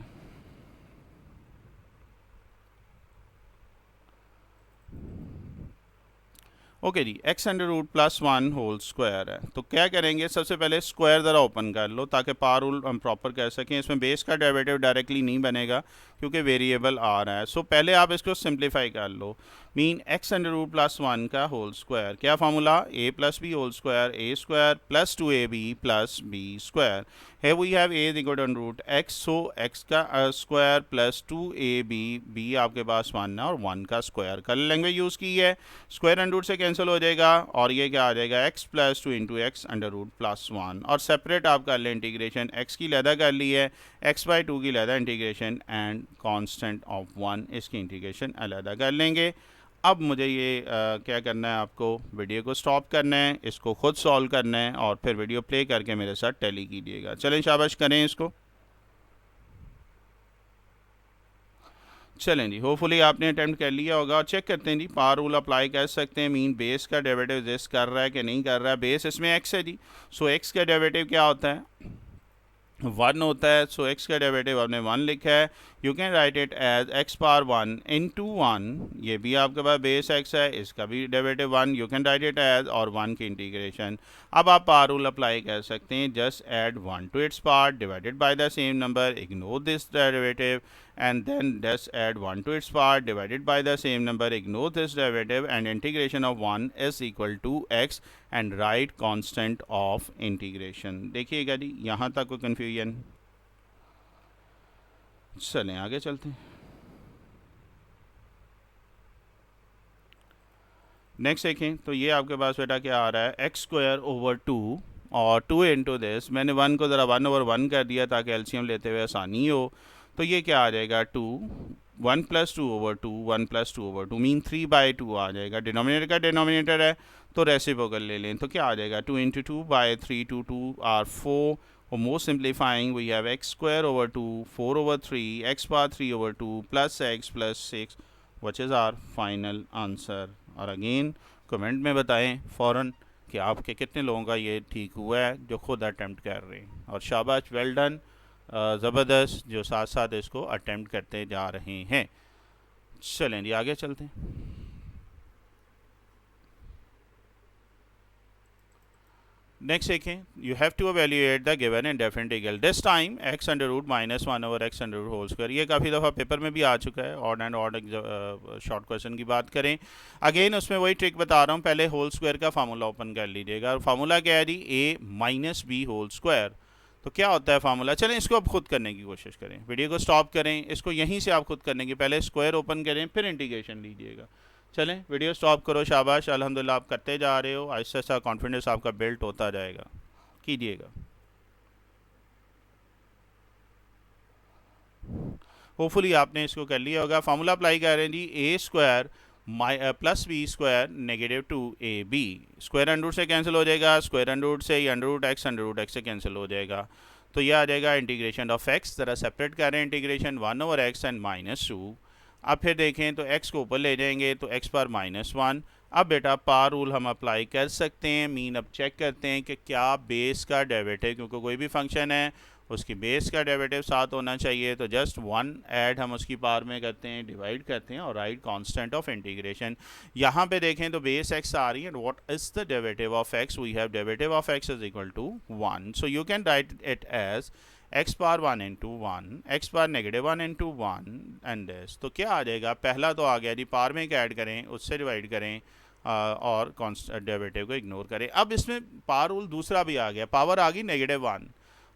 ओके जी, x under root plus 1 whole square है. तो क्या करेंगे, सबसे पहले स्क्वायर ज़रा ओपन कर लो ताकि पावर रूल हम प्रॉपर कर सकें. इसमें बेस का डेरिवेटिव डायरेक्टली नहीं बनेगा क्योंकि वेरिएबल आ रहा है. सो पहले आप इसको सिंप्लीफाई कर लो. Mean x under root plus 1 का होल स्क्वायर, क्या formula, a plus b whole square, a square plus 2ab plus b square. है we have a is equal to under root x, so x का स्क्वायर प्लस 2ab, बी आपके पास 1 है और 1 का स्क्वायर. कल लैंग्वेज यूज़ की है, स्क्वायर अंडर रूट से कैंसिल हो जाएगा और ये क्या आ जाएगा, x plus 2 into x under root plus 1. और सेपरेट आप कर लें इंटीग्रेशन, एक्स की लैदा कर ली है, एक्स बाई 2 की लैदा इंटीग्रेशन एंड कांस्टेंट ऑफ 1 इसकी इंटीग्रेशन अलहदा कर लेंगे. अब मुझे ये क्या करना है, आपको वीडियो को स्टॉप करना है, इसको खुद सॉल्व करना है और फिर वीडियो प्ले करके मेरे साथ टैली कीजिएगा. चलें शाबाश करें इसको. चलें जी, होपफुली आपने अटैम्प्ट कर लिया होगा। और चेक करते हैं जी, पावर रूल अप्लाई कर सकते हैं। मीन बेस का डेरिवेटिव एग्जिस्ट कर रहा है कि नहीं कर रहा है। बेस इसमें एक्स है जी, सो एक्स का डेरिवेटिव क्या होता है, वन होता है। सो एक्स का डेरिवेटिव आपने वन लिखा है, you can write it as x power one into one. ये भी आपके पास बेस एक्स है, इसका भी derivative one, you can write it as और वन की इंटीग्रेशन। अब आप पावर रूल अप्लाई कर सकते हैं, just add one to its part divided by the same number, ignore this derivative, and then just add 1 to its part divided by the same number, ignore this derivative, and integration of 1 is equal to x and write constant of integration। देखिएगा जी, यहाँ तक कोई कन्फ्यूजन? चलें आगे चलते हैं। नेक्स्ट देखें तो ये आपके पास बेटा क्या आ रहा है, एक्स स्क्वायर ओवर टू और टू इंटू दिस, मैंने वन को ज़रा वन ओवर वन कर दिया ताकि एलसीएम लेते हुए आसानी हो। तो ये क्या आ जाएगा, two, one plus two over two, one plus two over two, mean three by two आ जाएगा। डिनोमिनेटर का डिनोमिनेटर है तो रेसिप्रोकल ले लें, तो क्या आ जाएगा, two into two by three, two two are four, और most simplifying we have x square over two, four over three, x power three over two plus x plus six, which is our final answer. और अगेन कमेंट में बताएं फ़ौरन कि आपके कितने लोगों का ये ठीक हुआ है जो खुद अटेम्प्ट कर रहे हैं। और शाबाश, वेल डन, ज़बरदस्त जो साथ साथ इसको अटेम्प्ट करते जा रहे हैं। चलें जी आगे चलते हैं। नेक्स्ट देखें, you have to evaluate the given indefinite integral, this time x under root minus one over x under root whole square. ये काफ़ी दफ़ा पेपर में भी आ चुका है, odd and odd short question की बात करें। अगेन उसमें वही ट्रिक बता रहा हूँ, पहले होल स्क्वायर का फार्मूला ओपन कर लीजिएगा। और फार्मूला क्या है जी, ए माइनस बी होल स्क्वायर। तो क्या होता है फार्मूला, चलें इसको अब खुद करने की कोशिश करें, वीडियो को स्टॉप करें, इसको यहीं से आप खुद करने की, पहले स्क्वायर ओपन करें फिर इंटीग्रेशन लीजिएगा। चलें वीडियो स्टॉप करो, शाबाश, अल्हम्दुलिल्लाह आप करते जा रहे हो, आहिस्ता आहिस्ता कॉन्फिडेंस आपका बिल्ट होता जाएगा, कीजिएगा। होपफुली आपने इसको कर लिया होगा। फार्मूला अप्लाई कर रहे हैं जी, a square plus b square negative two a b, square under root से कैंसिल हो जाएगा, स्क्वायर अंडर रूट से, अंडर रूट एक्स से कैंसिल हो जाएगा। तो ये आ जाएगा इंटीग्रेशन ऑफ एक्स, ज़रा सेपरेट कर रहे हैं integration, one over x and minus two. अब फिर देखें तो x को ऊपर ले जाएंगे तो x पर माइनस वन। अब बेटा पावर रूल हम अप्लाई कर सकते हैं, मीन अब चेक करते हैं कि क्या बेस का डेरिवेटिव, क्योंकि कोई भी फंक्शन है उसकी बेस का डेरिवेटिव साथ होना चाहिए, तो जस्ट वन ऐड हम उसकी पावर में करते हैं, डिवाइड करते हैं और राइट कांस्टेंट ऑफ इंटीग्रेशन। यहाँ पे देखें तो बेस x आ रही है, what is the derivative of x, we have derivative of x is equal to one, so you can write it as x power one into one, x power negative one into one and this. तो क्या आ जाएगा, पहला तो आ गया जी, पावर में क्या ऐड करें, उससे डिवाइड करें और डेरिवेटिव को इग्नोर करें। अब इसमें पावर रूल दूसरा भी आ गया, पावर आ गई नेगेटिव वन,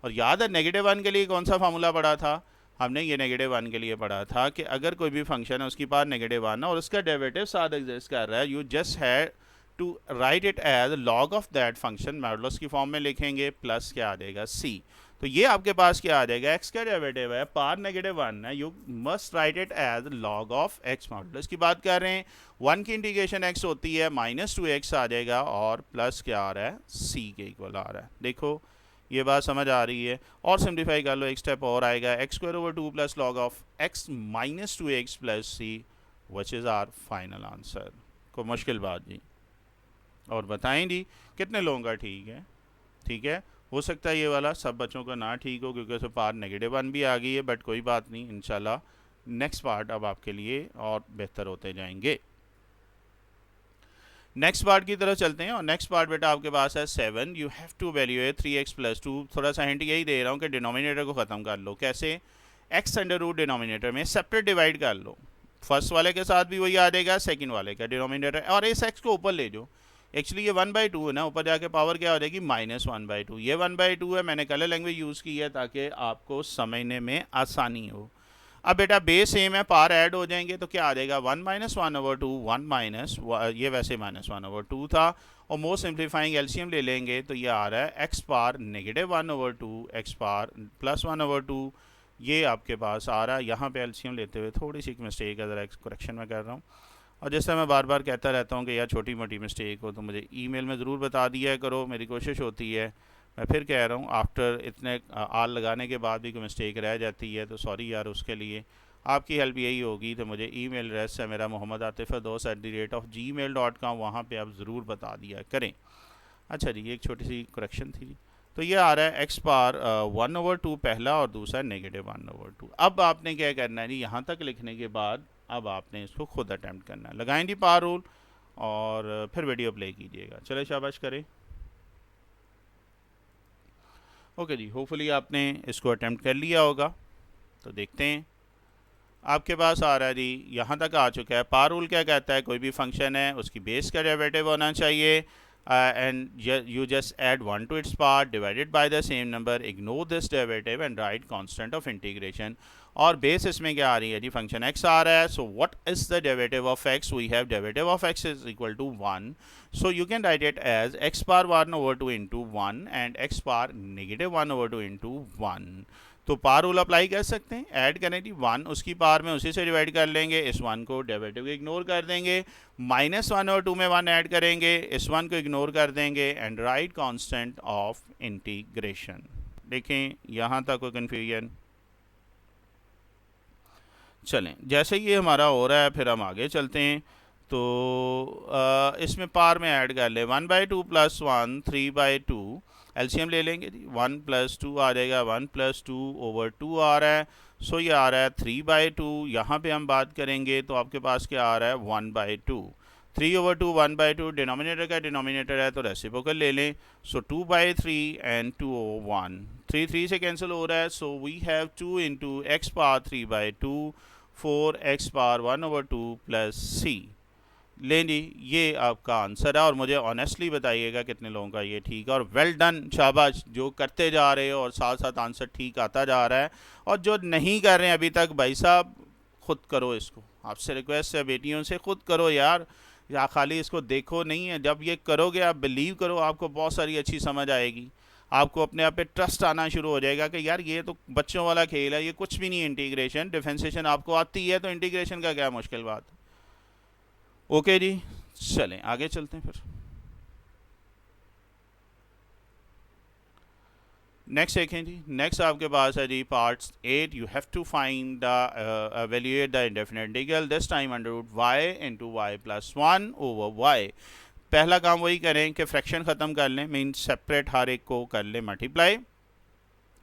और याद है नेगेटिव वन के लिए कौन सा फार्मूला पढ़ा था हमने, ये नेगेटिव वन के लिए पढ़ा था कि अगर कोई भी फंक्शन है उसकी पावर नेगेटिव वन और उसका डेरिवेटिव साथ एग्जिस्ट कर रहा है, you just had to write it as log of that function, modulus की फॉर्म में लिखेंगे, प्लस क्या आ जाएगा सी। तो ये आपके पास क्या आ जाएगा, एक्स का डेरिवेटिव है, पावर नेगेटिव वन है, you must write it as log of x, modulus की बात कर रहे हैं, वन की इंटीग्रेशन एक्स होती है, माइनस टू एक्स आ जाएगा और प्लस क्या आ रहा है, सी के इक्वल आ रहा है। देखो ये बात समझ आ रही है, और सिंप्लीफाई कर लो, एक स्टेप और आएगा, x square over two plus log of x minus two x plus c, which is our final answer. कोई मुश्किल बात जी? और बताएं जी कितने लोगों का ठीक है? ठीक है, हो सकता है ये वाला सब बच्चों का ना ठीक हो क्योंकि उसमें पार्ट नेगेटिव वन भी आ गई है, बट कोई बात नहीं, इंशाल्लाह नेक्स्ट पार्ट अब आपके लिए और बेहतर होते जाएंगे। नेक्स्ट पार्ट की तरफ चलते हैं, और नेक्स्ट पार्ट बेटा आपके पास है 7, you have to evaluate 3x plus two. थोड़ा सा हिंट यही दे रहा हूँ कि डिनोमिनेटर को ख़त्म कर लो। कैसे? x अंडर रूट डिनोमिनेटर में सेपरेट डिवाइड कर लो, फर्स्ट वाले के साथ भी वही आ जाएगा, सेकंड वाले का डिनोमिनेटर, और इस x को ऊपर ले जाओ। एक्चुअली ये 1/2 है ना, ऊपर जाके पावर क्या हो जाएगी, माइनस 1/2। ये 1/2 है, मैंने कलर लैंग्वेज यूज़ की है ताकि आपको समझने में आसानी हो। अब बेटा बेस सेम है, पार ऐड हो जाएंगे तो क्या आ जाएगा, 1 माइनस 1/2, 1 माइनस, ये वैसे माइनस 1/2 था, और मोस्ट सिंप्लीफाइंग एलसीएम ले लेंगे तो ये आ रहा है एक्स पार नेगेटिव 1/2, एक्स पार प्लस 1/2, ये आपके पास आ रहा है। यहाँ पे एलसीएम लेते हुए थोड़ी सी मिस्टेक है, ज़रा करेक्शन में कर रहा हूँ, और जैसे मैं बार बार कहता रहता हूँ कि यार छोटी मोटी मिस्टेक हो तो मुझे ईमेल में ज़रूर बता दिया करो, मेरी कोशिश होती है। मैं फिर कह रहा हूँ, आफ्टर इतने आल लगाने के बाद भी कोई मिस्टेक रह जाती है तो सॉरी यार उसके लिए, आपकी हेल्प यही होगी। तो मुझे ईमेल एड्रेस है मेरा mohammad@gmail.com, वहाँ पे आप ज़रूर बता दिया करें। अच्छा जी, एक छोटी सी करेक्शन थी जी। तो ये आ रहा है एक्स पार 1/2 पहला और दूसरा -1/2। अब आपने क्या करना है जी, यहाँ तक लिखने के बाद अब आपने इसको खुद अटैम्प्ट करना है। लगाएं जी पार रूल और फिर वीडियो प्ले कीजिएगा। चले शाबाश करें। ओके जी, होपफुली आपने इसको अटैम्प्ट कर लिया होगा। तो देखते हैं, आपके पास आ रहा है जी, यहाँ तक आ चुका है। पार रूल क्या कहता है, कोई भी फंक्शन है उसकी बेस का डेरिवेटिव होना चाहिए and you just add 1 to its part divided by the same number, ignore this derivative and write constant of integration। और बेस इसमें क्या आ रही है जी, फंक्शन x आ रहा है। So what is the derivative of x, we have derivative of x is equal to 1, so you can write it as x power 1/2 into 1 and x power -1/2 into 1। तो पार रूल अप्लाई कर सकते हैं, ऐड करें जी 1 उसकी पार में, उसी से डिवाइड कर लेंगे, इस 1 को डेरिवेटिव को इग्नोर कर देंगे, -1/2 में 1 ऐड करेंगे, इस 1 को इग्नोर कर देंगे and write constant of integration. देखें यहाँ तक कोई कन्फ्यूजन? चलें, जैसे ये हमारा हो रहा है फिर हम आगे चलते हैं। तो इसमें पार में ऐड कर ले 1/2 + 1 3/2, एलसीएम ले लेंगे जी, 1 + 2 आ जाएगा, 1 + 2/2 आ रहा है। सो ये आ रहा है 3/2। यहाँ पे हम बात करेंगे तो आपके पास क्या आ रहा है 1/2। 3/2 1/2 डिनोमिनेटर का डिनोमिनेटर है तो रेसिप्रोकल ले लें। सो 2/3 एंड 2/1, 3 3 से कैंसिल हो रहा है। So we have 2 into x power 3/2 4x power 1/2 plus c। लें जी, ये आपका आंसर है और मुझे ऑनेस्टली बताइएगा कितने लोगों का ये ठीक है। और वेल डन, शाबाश जो करते जा रहे हो और साथ साथ आंसर ठीक आता जा रहा है। और जो नहीं कर रहे हैं अभी तक, भाई साहब खुद करो इसको, आपसे रिक्वेस्ट है बेटियों से, खुद करो यार, या खाली इसको देखो नहीं है। जब ये करोगे आप बिलीव करो, आपको बहुत सारी अच्छी समझ आएगी, आपको अपने आप पे ट्रस्ट आना शुरू हो जाएगा कि यार ये तो बच्चों वाला खेल है, ये कुछ भी नहीं है। इंटीग्रेशन डिफरेंशिएशन आपको आती है तो इंटीग्रेशन का क्या मुश्किल बात। ओके जी, चलें आगे चलते हैं फिर। नेक्स्ट देखें जी, नेक्स्ट आपके पास है जी part 8। You have to find the evaluate the indefinite integral, this time √y into y + 1/y। पहला काम वही करें कि फ्रैक्शन ख़त्म कर लें, मीन सेपरेट हर एक को कर लें मल्टीप्लाई।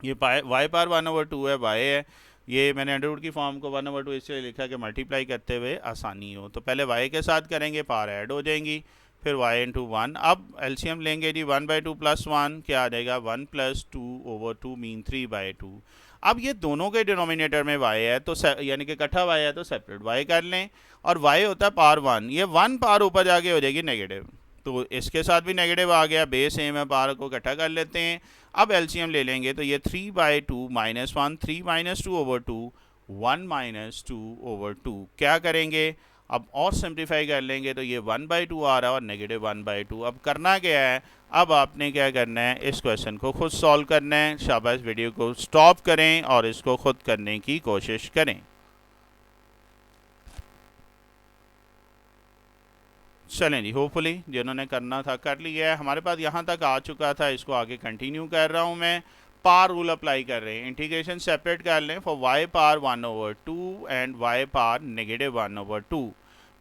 ये y पावर 1/2 है, y है, ये मैंने अंडरवुड की फॉर्म को 1/2 इसलिए लिखा कि मल्टीप्लाई करते हुए आसानी हो। तो पहले y के साथ करेंगे, पावर ऐड हो जाएंगी, फिर y इंटू 1। अब एलसीएम लेंगे जी, 1/2 + 1 क्या आ जाएगा 1 + 2/2 मीन 3/2। अब ये दोनों के डिनोमिनेटर में y है तो यानी कि इकट्ठा y है तो सेपरेट y कर लें, और y होता है पावर 1, ये 1 पावर ऊपर जाके हो जाएगी नेगेटिव, तो इसके साथ भी नेगेटिव आ गया, बेस सेम है, पावर को इकट्ठा कर लेते हैं। अब एलसीएम ले लेंगे तो ये 3/2 -1 3 - 2/2 1 - 2/2 क्या करेंगे, अब और सिंप्लीफाई कर लेंगे तो ये 1/2 आ रहा है और -1/2। अब करना क्या है, अब आपने क्या करना है, इस क्वेश्चन को खुद सॉल्व करना है। शाबाश, वीडियो को स्टॉप करें और इसको खुद करने की कोशिश करें। चलें जी, होपफुली जिन्होंने करना था कर लिया है। हमारे पास यहाँ तक आ चुका था, इसको आगे कंटिन्यू कर रहा हूँ मैं। पार रूल अप्लाई कर रहे हैं, इंटीग्रेशन सेपरेट कर लें for y power 1/2 and y power -1/2।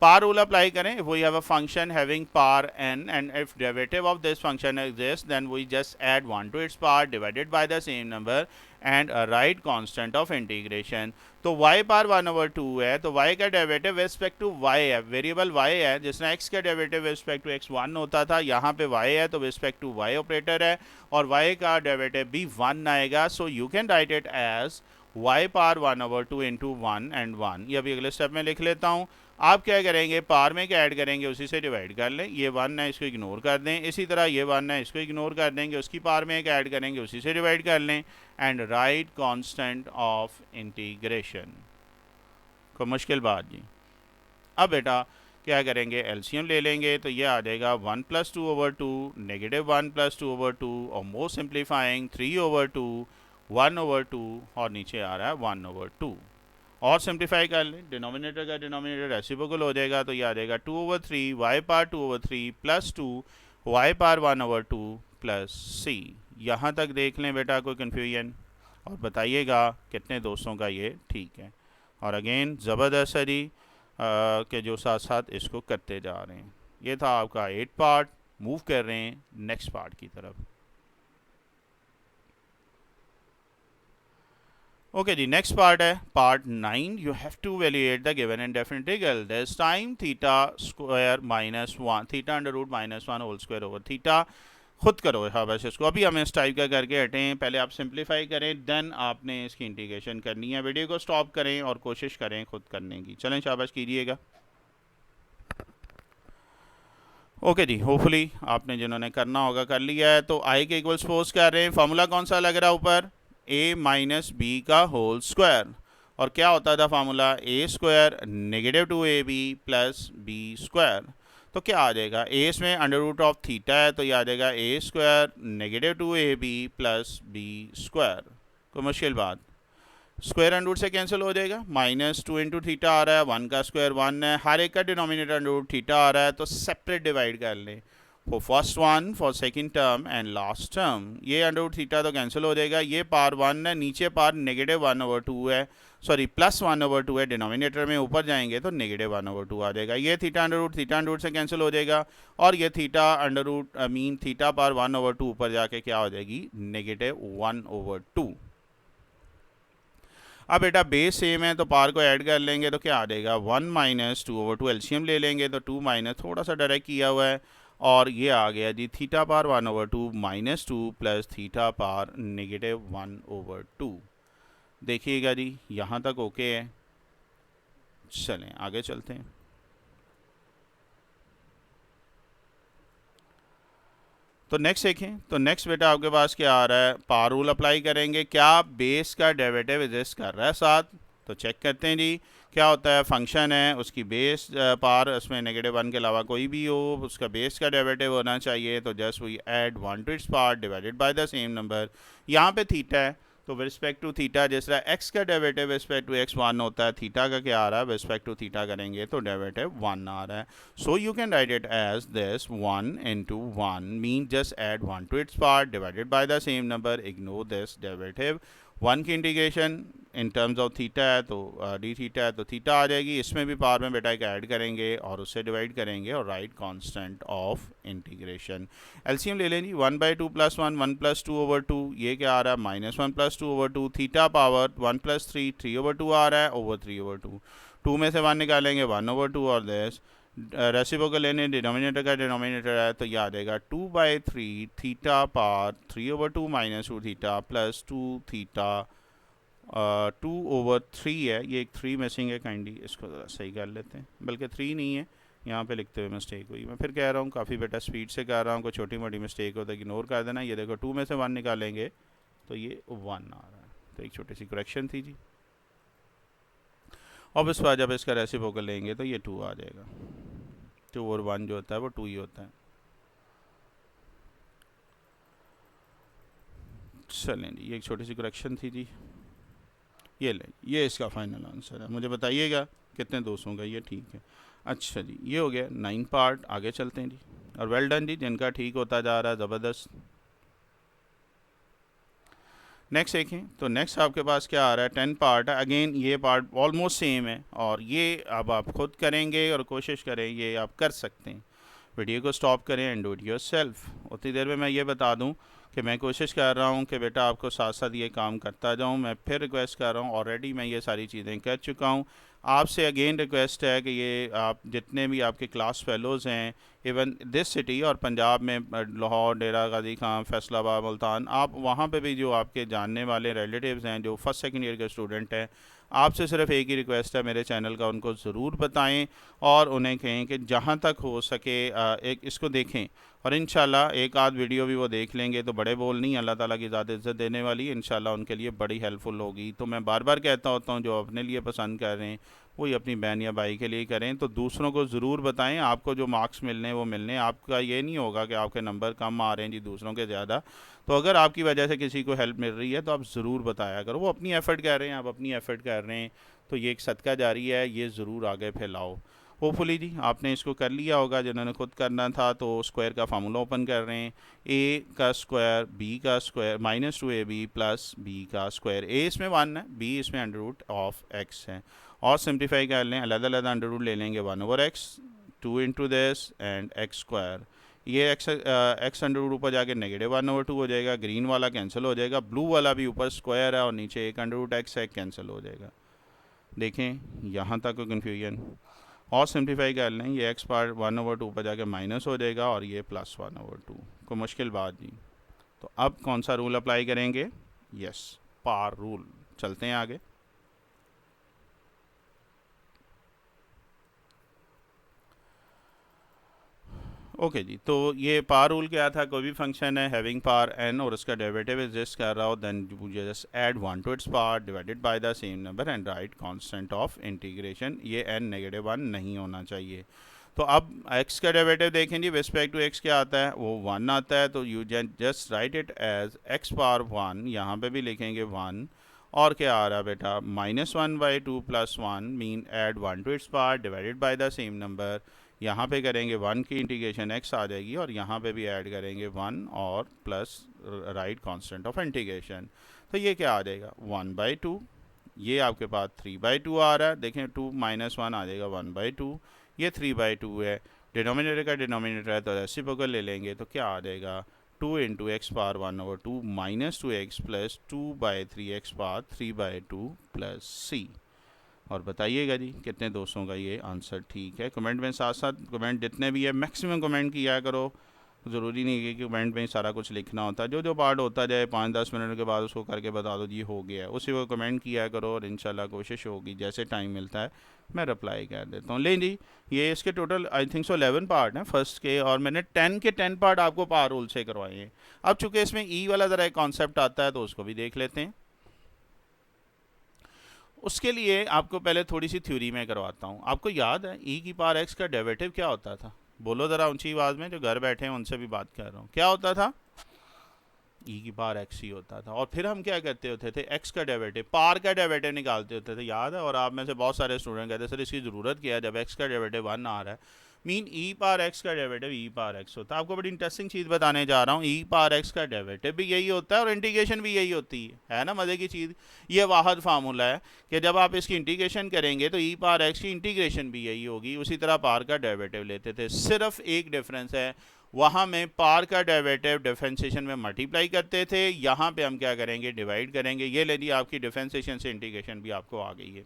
Par rule apply करें, if we have a function having power n and if derivative of this function exists then we just add 1 to its power divided by the same number and a right constant of integration। तो y पावर 1/2 है तो y का डेरिवेटिव रिस्पेक्ट टू y है, वेरिएबल y है, जिसने x का डेरिवेटिव रिस्पेक्ट टू x 1 होता था, यहाँ पे y है तो रिस्पेक्ट टू y ऑपरेटर है और y का डेरिवेटिव भी 1 आएगा। So you can write it as y power 1/2 into 1 and 1। ये अभी अगले स्टेप में लिख लेता हूँ। आप क्या करेंगे, पार में क्या ऐड करेंगे, उसी से डिवाइड कर लें, ये 1 है इसको इग्नोर कर दें, इसी तरह ये 1 है इसको इग्नोर कर देंगे, उसकी पार में एक ऐड करेंगे, उसी से डिवाइड कर लें and write constant of integration. कोई मुश्किल बात जी। अब बेटा क्या करेंगे, एलसीएम ले लेंगे तो ये आ जाएगा 1 + 2/2 -1 + 2/2 और मोर सिंप्लीफाइंग 3/2 1/2 और नीचे आ रहा है 1/2। और सिंप्लीफाई कर लें, डिनोमिनेटर का डिनोमिनेटर रेसिप्रोकल हो जाएगा तो ये आ जाएगा 2/3 y power 2/3 + 2 y power 1/2 plus c। यहाँ तक देख लें बेटा, कोई कन्फ्यूजन और बताइएगा कितने दोस्तों का ये ठीक है। और अगेन ज़बरदस्त है जी के जो साथ साथ इसको करते जा रहे हैं। ये था आपका 8 पार्ट। मूव कर रहे हैं नेक्स्ट पार्ट की तरफ। ओके जी, नेक्स्ट पार्ट है part 9। You have to evaluate the given indefinite integral. This time theta square minus 1, theta under root minus 1 whole square over theta. खुद करो हाँ बस इसको, अभी हम इस टाइप का करके हटें। पहले आप सिंप्लीफाई करें, देन आपने इसकी इंटीग्रेशन करनी है। वीडियो को स्टॉप करें और कोशिश करें खुद करने की। चलें शाबाश कीजिएगा। ओके जी, होपफुली आपने जिन्होंने करना होगा कर लिया है। तो आई के इक्वल सपोज कर रहे हैं, फार्मूला कौन सा लग रहा है ऊपर, ए माइनस बी का होल स्क्वायर। और क्या होता था formula, a square negative two a b plus b square. तो क्या आ जाएगा, ए इसमें अंडर रूट ऑफ थीटा है तो ये आ जाएगा a square negative two a b plus b square. कोई मुश्किल बात, स्क्वायर अंडर रूट से कैंसिल हो जाएगा। माइनस 2 इंटू थीटा आ रहा है, 1 का स्क्वायर 1 है, हर एक का डिनोमिनेटर अंडर रूट थीटा आ रहा है तो सेपरेट डिवाइड कर लें for first one, for second term and last term. ये अंडर रूट थीटा तो कैंसिल हो जाएगा। ये पार 1 है, नीचे पार नेगेटिव 1/2 है, सॉरी प्लस 1/2 है डिनोमिनेटर में, ऊपर जाएंगे तो नेगेटिव 1/2 आ जाएगा। ये थीटा अंडर रूट से कैंसिल हो जाएगा और ये theta under root mean theta पार 1/2 ऊपर जाके क्या हो जाएगी, नेगेटिव 1/2। अब बेटा बेस सेम है तो पार को ऐड कर लेंगे तो क्या आ जाएगा, 1 माइनस 2/2 एलसीएम ले लेंगे तो 2 माइनस थोड़ा सा डायरेक्ट किया हुआ है और ये आ गया जी थीटा पार 1/2 माइनस 2 प्लस थीटा पार नेगेटिव 1/2। देखिएगा जी यहाँ तक ओके है। चलें आगे चलते हैं। तो नेक्स्ट देखें, तो नेक्स्ट बेटा आपके पास क्या आ रहा है, पार रूल अप्लाई करेंगे। क्या बेस का डेरिवेटिव एग्जिस्ट कर रहा है साथ, तो चेक करते हैं जी क्या होता है। फंक्शन है उसकी बेस पार उसमें -1 के अलावा कोई भी हो उसका बेस का डेरिवेटिव होना चाहिए। तो just we add 1 to its part divided by the same number. यहाँ पे थीटा है तो रिस्पेक्ट टू थीटा जिस तरह x का डेरिवेटिव रिस्पेक्ट टू x 1 होता है, थीटा का क्या आ रहा है, रिस्पेक्ट टू थीटा करेंगे तो डेरिवेटिव 1 आ रहा है। So you can write it as this 1 into 1 mean just add 1 to its part divided by the same number, ignore this derivative. 1 की integration in terms of theta है तो डी थीटा है तो थीटा आ जाएगी। इसमें भी पावर में बेटा एक ऐड करेंगे और उससे डिवाइड करेंगे और right constant of integration. LCM ले लें जी, 1/2 + 1 1 + 2/2। ये क्या आ रहा है, -1 + 2/2। थीटा पावर 1 + 3 3/2 आ रहा है ओवर 3/2। 2 में से 1 निकालेंगे 1/2 और दिस रेसिप्रोकल लेने डिनोमिनेटर का डिनोमिनेटर है तो ये आ जाएगा 2/3 थीटा पार 3/2 माइनस 2 थीटा प्लस 2 थीटा 2/3 है। ये एक 3 मिसिंग है, काइंडली इसको ज़रा सही कर लेते हैं, बल्कि 3 नहीं है, यहाँ पे लिखते हुए मिस्टेक हुई। मैं फिर कह रहा हूँ काफ़ी बेटा स्पीड से कर रहा हूँ, कोई छोटी मोटी मिस्टेक हो तो इग्नोर कर देना। ये देखो 2 में से 1 निकालेंगे तो ये 1 आ रहा है, तो एक छोटी सी करेक्शन थी जी। और इस बार जब इसका रेसिप्रोकल लेंगे तो ये 2 आ जाएगा। 2 और 1 जो होता है वो 2 ही होता है। चलें जी, ये एक छोटी सी करेक्शन थी जी। ये ले, ये इसका फाइनल आंसर है। मुझे बताइएगा कितने दोस्तों का ये ठीक है। अच्छा जी, ये हो गया 9 पार्ट। आगे चलते हैं जी। और वेल डन जी, जिनका ठीक होता जा रहा है, ज़बरदस्त। नेक्स्ट देखें, तो नेक्स्ट आपके पास क्या आ रहा है, 10 पार्ट है। अगेन ये पार्ट ऑलमोस्ट सेम है और ये अब आप खुद करेंगे और कोशिश करें, ये आप कर सकते हैं। वीडियो को स्टॉप करें एंड डू इट योरसेल्फ। उतनी देर में मैं ये बता दूं कि मैं कोशिश कर रहा हूं कि बेटा आपको साथ साथ ये काम करता जाऊं। मैं फिर रिक्वेस्ट कर रहा हूं, ऑलरेडी मैं ये सारी चीज़ें कर चुका हूं। आपसे अगेन रिक्वेस्ट है कि ये आप जितने भी आपके क्लास फेलोज़ हैं इवन दिस सिटी और पंजाब में लाहौर, डेरा गाजी खां, फैसलाबाद, मुल्तान, आप वहाँ पे भी जो आपके जानने वाले रिलेटिव्स हैं जो फर्स्ट सेकंड ईयर के स्टूडेंट हैं, आपसे सिर्फ एक ही रिक्वेस्ट है मेरे चैनल का, उनको ज़रूर बताएं और उन्हें कहें कि जहाँ तक हो सके एक इसको देखें और इंशाल्लाह एक आध वीडियो भी वो देख लेंगे तो बड़े बोल नहीं, अल्लाह ताला की ज़्यादा इज़्ज़त देने वाली इंशाल्लाह उनके लिए बड़ी हेल्पफुल होगी। तो मैं बार बार कहता होता हूँ जो अपने लिए पसंद कर रहे हैं वही अपनी बहन या भाई के लिए करें। तो दूसरों को ज़रूर बताएं, आपको जो मार्क्स मिलने वो मिलने। आपका ये नहीं होगा कि आपके नंबर कम आ रहे हैं जी दूसरों के ज़्यादा। तो अगर आपकी वजह से किसी को हेल्प मिल रही है तो आप ज़रूर बताया करो। वो अपनी एफ़र्ट कर रहे हैं, आप अपनी एफ़र्ट कर रहे हैं, तो ये एक सदका जारी है, ये ज़रूर आगे फैलाओ। होपफुली जी आपने इसको कर लिया होगा, जिन्होंने खुद करना था तो स्क्वायर का फार्मूला ओपन कर रहे हैं, ए का स्क्वायर बी का square minus 2ab plus b का स्क्वायर। ए इसमें 1 है, बी इसमें अंडर रूट ऑफ एक्स है, और सिंप्लीफाई कर लें, अलग अलग अंडर रूट ले लेंगे, 1/x 2 into this and x square. ये एक्स अंडर रूट ऊपर जाके -1/2 हो जाएगा, ग्रीन वाला कैंसिल हो जाएगा, ब्लू वाला भी ऊपर स्क्वायर है और नीचे एक अंडर रूट एक्स है, कैंसिल हो जाएगा। देखें यहाँ तक कोई कन्फ्यूजन, और सिंप्लीफाई कर लें, ये एक्स पार्ट 1/2 ऊपर जाके माइनस हो जाएगा और ये +1/2। कोई मुश्किल बात नहीं। तो अब कौन सा रूल अप्लाई करेंगे? यस, पार रूल। चलते हैं आगे। ओके जी, तो ये पार रूल क्या था? कोई भी फंक्शन है हैविंग पार n और उसका डेरिवेटिव एग्जिस्ट कर रहा हो, then you just add 1 to its power divided by the same number and write constant of integration. ये n -1 नहीं होना चाहिए। तो अब x का डेरिवेटिव देखें जी, रिस्पेक्ट टू x क्या आता है? वो 1 आता है, तो you just write it as x power 1, यहाँ पे भी लिखेंगे 1, और क्या आ रहा है बेटा? -1/2 + 1 mean add 1 to its power divided by the same number. यहाँ पे करेंगे 1 की इंटीग्रेशन x आ जाएगी, और यहाँ पे भी ऐड करेंगे 1 और plus right constant of integration. तो ये क्या आ जाएगा? 1/2। ये आपके पास 3/2 आ रहा है, देखें 2 - 1 आ जाएगा 1/2, ये 3/2 है। डिनोमिनेटर का डिनोमिनेटर है तो रेसिप्रोकल ले लेंगे, तो क्या आ जाएगा? 2 into x power 1/2 -2x plus 2/3x power 3/2 plus c। और बताइएगा जी कितने दोस्तों का ये आंसर ठीक है। कमेंट में साथ साथ कमेंट जितने भी है मैक्सिमम कमेंट किया करो, ज़रूरी नहीं है कि कमेंट में ही सारा कुछ लिखना होता है, जो जो पार्ट होता जाए 5-10 मिनट के बाद उसको करके बता दो जी हो गया है, उसी को कमेंट किया करो, और इंशाल्लाह कोशिश होगी जैसे टाइम मिलता है मैं रिप्लाई कर देता हूँ। लें जी, ये इसके total I think so 11 part हैं फर्स्ट के, और मैंने 10 के 10 पार्ट आपको पार रूल से करवाए हैं। अब चूँकि इसमें ई वाला ज़रा एक कॉन्सेप्ट आता है तो उसको भी देख लेते हैं। उसके लिए आपको पहले थोड़ी सी थ्योरी में करवाता हूँ। आपको याद है ई की पावर एक्स का डेरिवेटिव क्या होता था? बोलो ज़रा ऊंची आवाज़ में, जो घर बैठे हैं उनसे भी बात कर रहा हूँ। क्या होता था? ई की पावर एक्स ही होता था, और फिर हम क्या करते होते थे? एक्स का डेरिवेटिव, पार का डेरिवेटिव निकालते होते थे, याद है? और आप में से बहुत सारे स्टूडेंट कहते सर इसकी ज़रूरत क्या है जब एक्स का डेरिवेटिव 1 आ रहा है। मीन ई पावर एक्स का डेरिवेटिव ई पावर एक्स होता है। आपको बड़ी इंटरेस्टिंग चीज़ बताने जा रहा हूँ, ई पावर एक्स का डेरिवेटिव भी यही होता है और इंटीग्रेशन भी यही होती है ना? मज़े की चीज़, ये वाहद फार्मूला है कि जब आप इसकी इंटीग्रेशन करेंगे तो ई पावर एक्स की इंटीग्रेशन भी यही होगी। उसी तरह पार का डेरिवेटिव लेते थे, सिर्फ एक डिफरेंस है, वहाँ में पार का डेरिवेटिव डिफरेंशिएशन में मल्टीप्लाई करते थे, यहाँ पे हम क्या करेंगे? डिवाइड करेंगे। ये ले ली आपकी डिफरेंशिएशन से इंटीग्रेशन भी आपको आ गई है।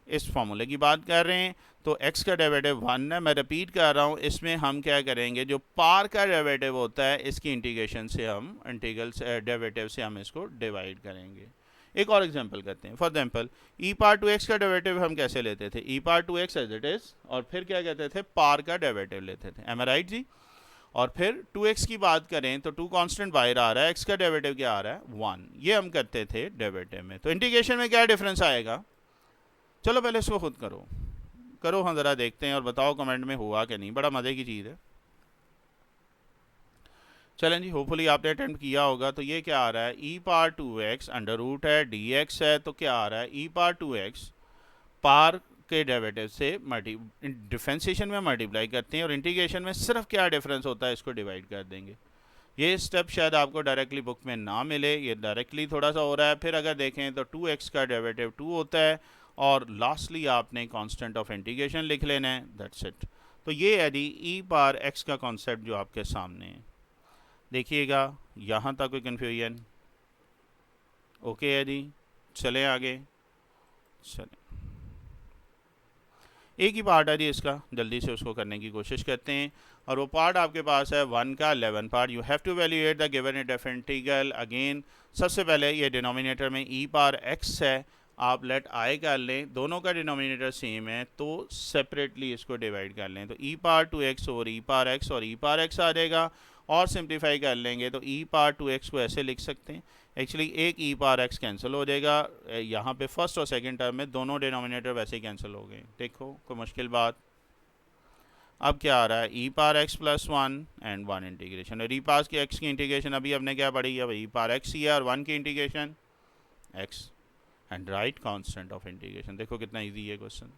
इस फॉर्मूले की बात कर रहे हैं तो x का डेरिवेटिव 1 है, मैं रिपीट कर रहा हूँ, इसमें हम क्या करेंगे? जो पार का डेरिवेटिव होता है इसकी इंटीग्रेशन से हम इंटीग्रल डेरिवेटिव से हम इसको डिवाइड करेंगे। एक और एग्जांपल करते हैं। फॉर एग्जांपल ई पार टू एक्स का डेरिवेटिव हम कैसे लेते थे? ई पार two x as it is, और फिर क्या कहते थे? पार का डेरिवेटिव लेते थे। एम आई राइट जी? और फिर 2x की बात करें तो 2 कांस्टेंट बाहर आ रहा है, x का डेरिवेटिव क्या आ रहा है? 1। ये हम करते थे डेरिवेटिव में। तो इंटीग्रेशन में क्या डिफरेंस आएगा? चलो पहले इसको खुद करो करो, हाँ ज़रा देखते हैं और बताओ कमेंट में हुआ कि नहीं। बड़ा मज़े की चीज़ है। चलें जी, होपफुली आपने अटेम्प्ट किया होगा। तो ये क्या आ रहा है? ई पार 2x अंडर रूट है डी एक्स है, तो क्या आ रहा है? ई पार 2x पार के डेरिवेटिव से डिफरेंशिएशन में मल्टीप्लाई करते हैं, और इंटीग्रेशन में सिर्फ क्या डिफरेंस होता है? इसको डिवाइड कर देंगे। ये स्टेप शायद आपको डायरेक्टली बुक में ना मिले, ये डायरेक्टली थोड़ा सा हो रहा है। फिर अगर देखें तो 2x का डेरिवेटिव 2 होता है, और लास्टली आपने कांस्टेंट ऑफ इंटीग्रेशन लिख लेना है, दैट्स इट। तो ये है जी ई पार एक्स का कॉन्सेप्ट जो आपके सामने है। देखिएगा यहाँ तक कोई कन्फ्यूजन? ओके है जी, चलें आगे। चलें, एक ही पार्ट है जी इसका, जल्दी से उसको करने की कोशिश करते हैं। और वो पार्ट आपके पास है 1 का 11 part. You have to evaluate the given integral. Again सबसे पहले ये डिनोमिनेटर में ई पावर एक्स है, आप लेट आई कर लें, दोनों का डिनोमिनेटर सेम है तो सेपरेटली इसको डिवाइड कर लें। तो ई पावर 2x और ई पावर एक्स, और ई पावर एक्स आ जाएगा, और सिंप्लीफाई कर लेंगे तो ई पावर 2x को ऐसे लिख सकते हैं। एक्चुअली एक ई पावर एक्स कैंसिल हो जाएगा, यहाँ पे फर्स्ट और सेकंड टर्म में दोनों डिनोमिनेटर वैसे ही कैंसिल हो गए। देखो कोई मुश्किल बात? अब क्या आ रहा है? E power x plus 1 and 1 integration. और ई पावर की एक्स की इंटीग्रेशन अभी हमने क्या पढ़ी है? ई पावर एक्स ही है, और 1 की integration x and write constant of integration. देखो कितना इजी है क्वेश्चन।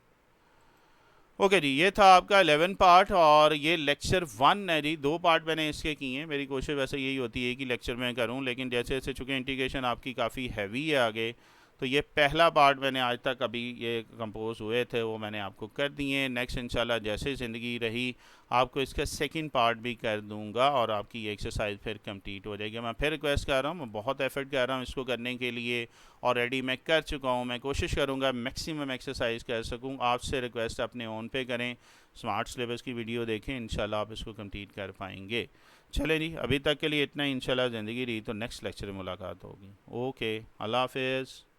ओके जी, ये था आपका 11 पार्ट और ये लेक्चर 1 है जी। 2 पार्ट मैंने इसके किए हैं। मेरी कोशिश वैसे यही होती है कि लेक्चर में करूं, लेकिन जैसे जैसे चूँकि इंटीग्रेशन आपकी काफ़ी हैवी है आगे, तो ये पहला पार्ट मैंने आज तक अभी ये कंपोज हुए थे वो मैंने आपको कर दिए। नेक्स्ट इंशाल्लाह जैसे ज़िंदगी रही आपको इसका सेकंड पार्ट भी कर दूंगा और आपकी ये एक्सरसाइज फिर कंप्लीट हो जाएगी। मैं फिर रिक्वेस्ट कर रहा हूँ, मैं बहुत एफर्ट कर रहा हूँ इसको करने के लिए, ऑलरेडी मैं कर चुका हूँ। मैं कोशिश करूँगा मैक्सिमम एक्सरसाइज कर सकूँ। आपसे रिक्वेस्ट अपने ओन पे करें, स्मार्ट सिलेबस की वीडियो देखें, इंशाल्लाह आप इसको कंप्लीट कर पाएंगे। चलें जी, अभी तक के लिए इतना ही। इंशाल्लाह ज़िंदगी रही तो नेक्स्ट लेक्चर में मुलाकात होगी। ओके, अल्लाह हाफिज़।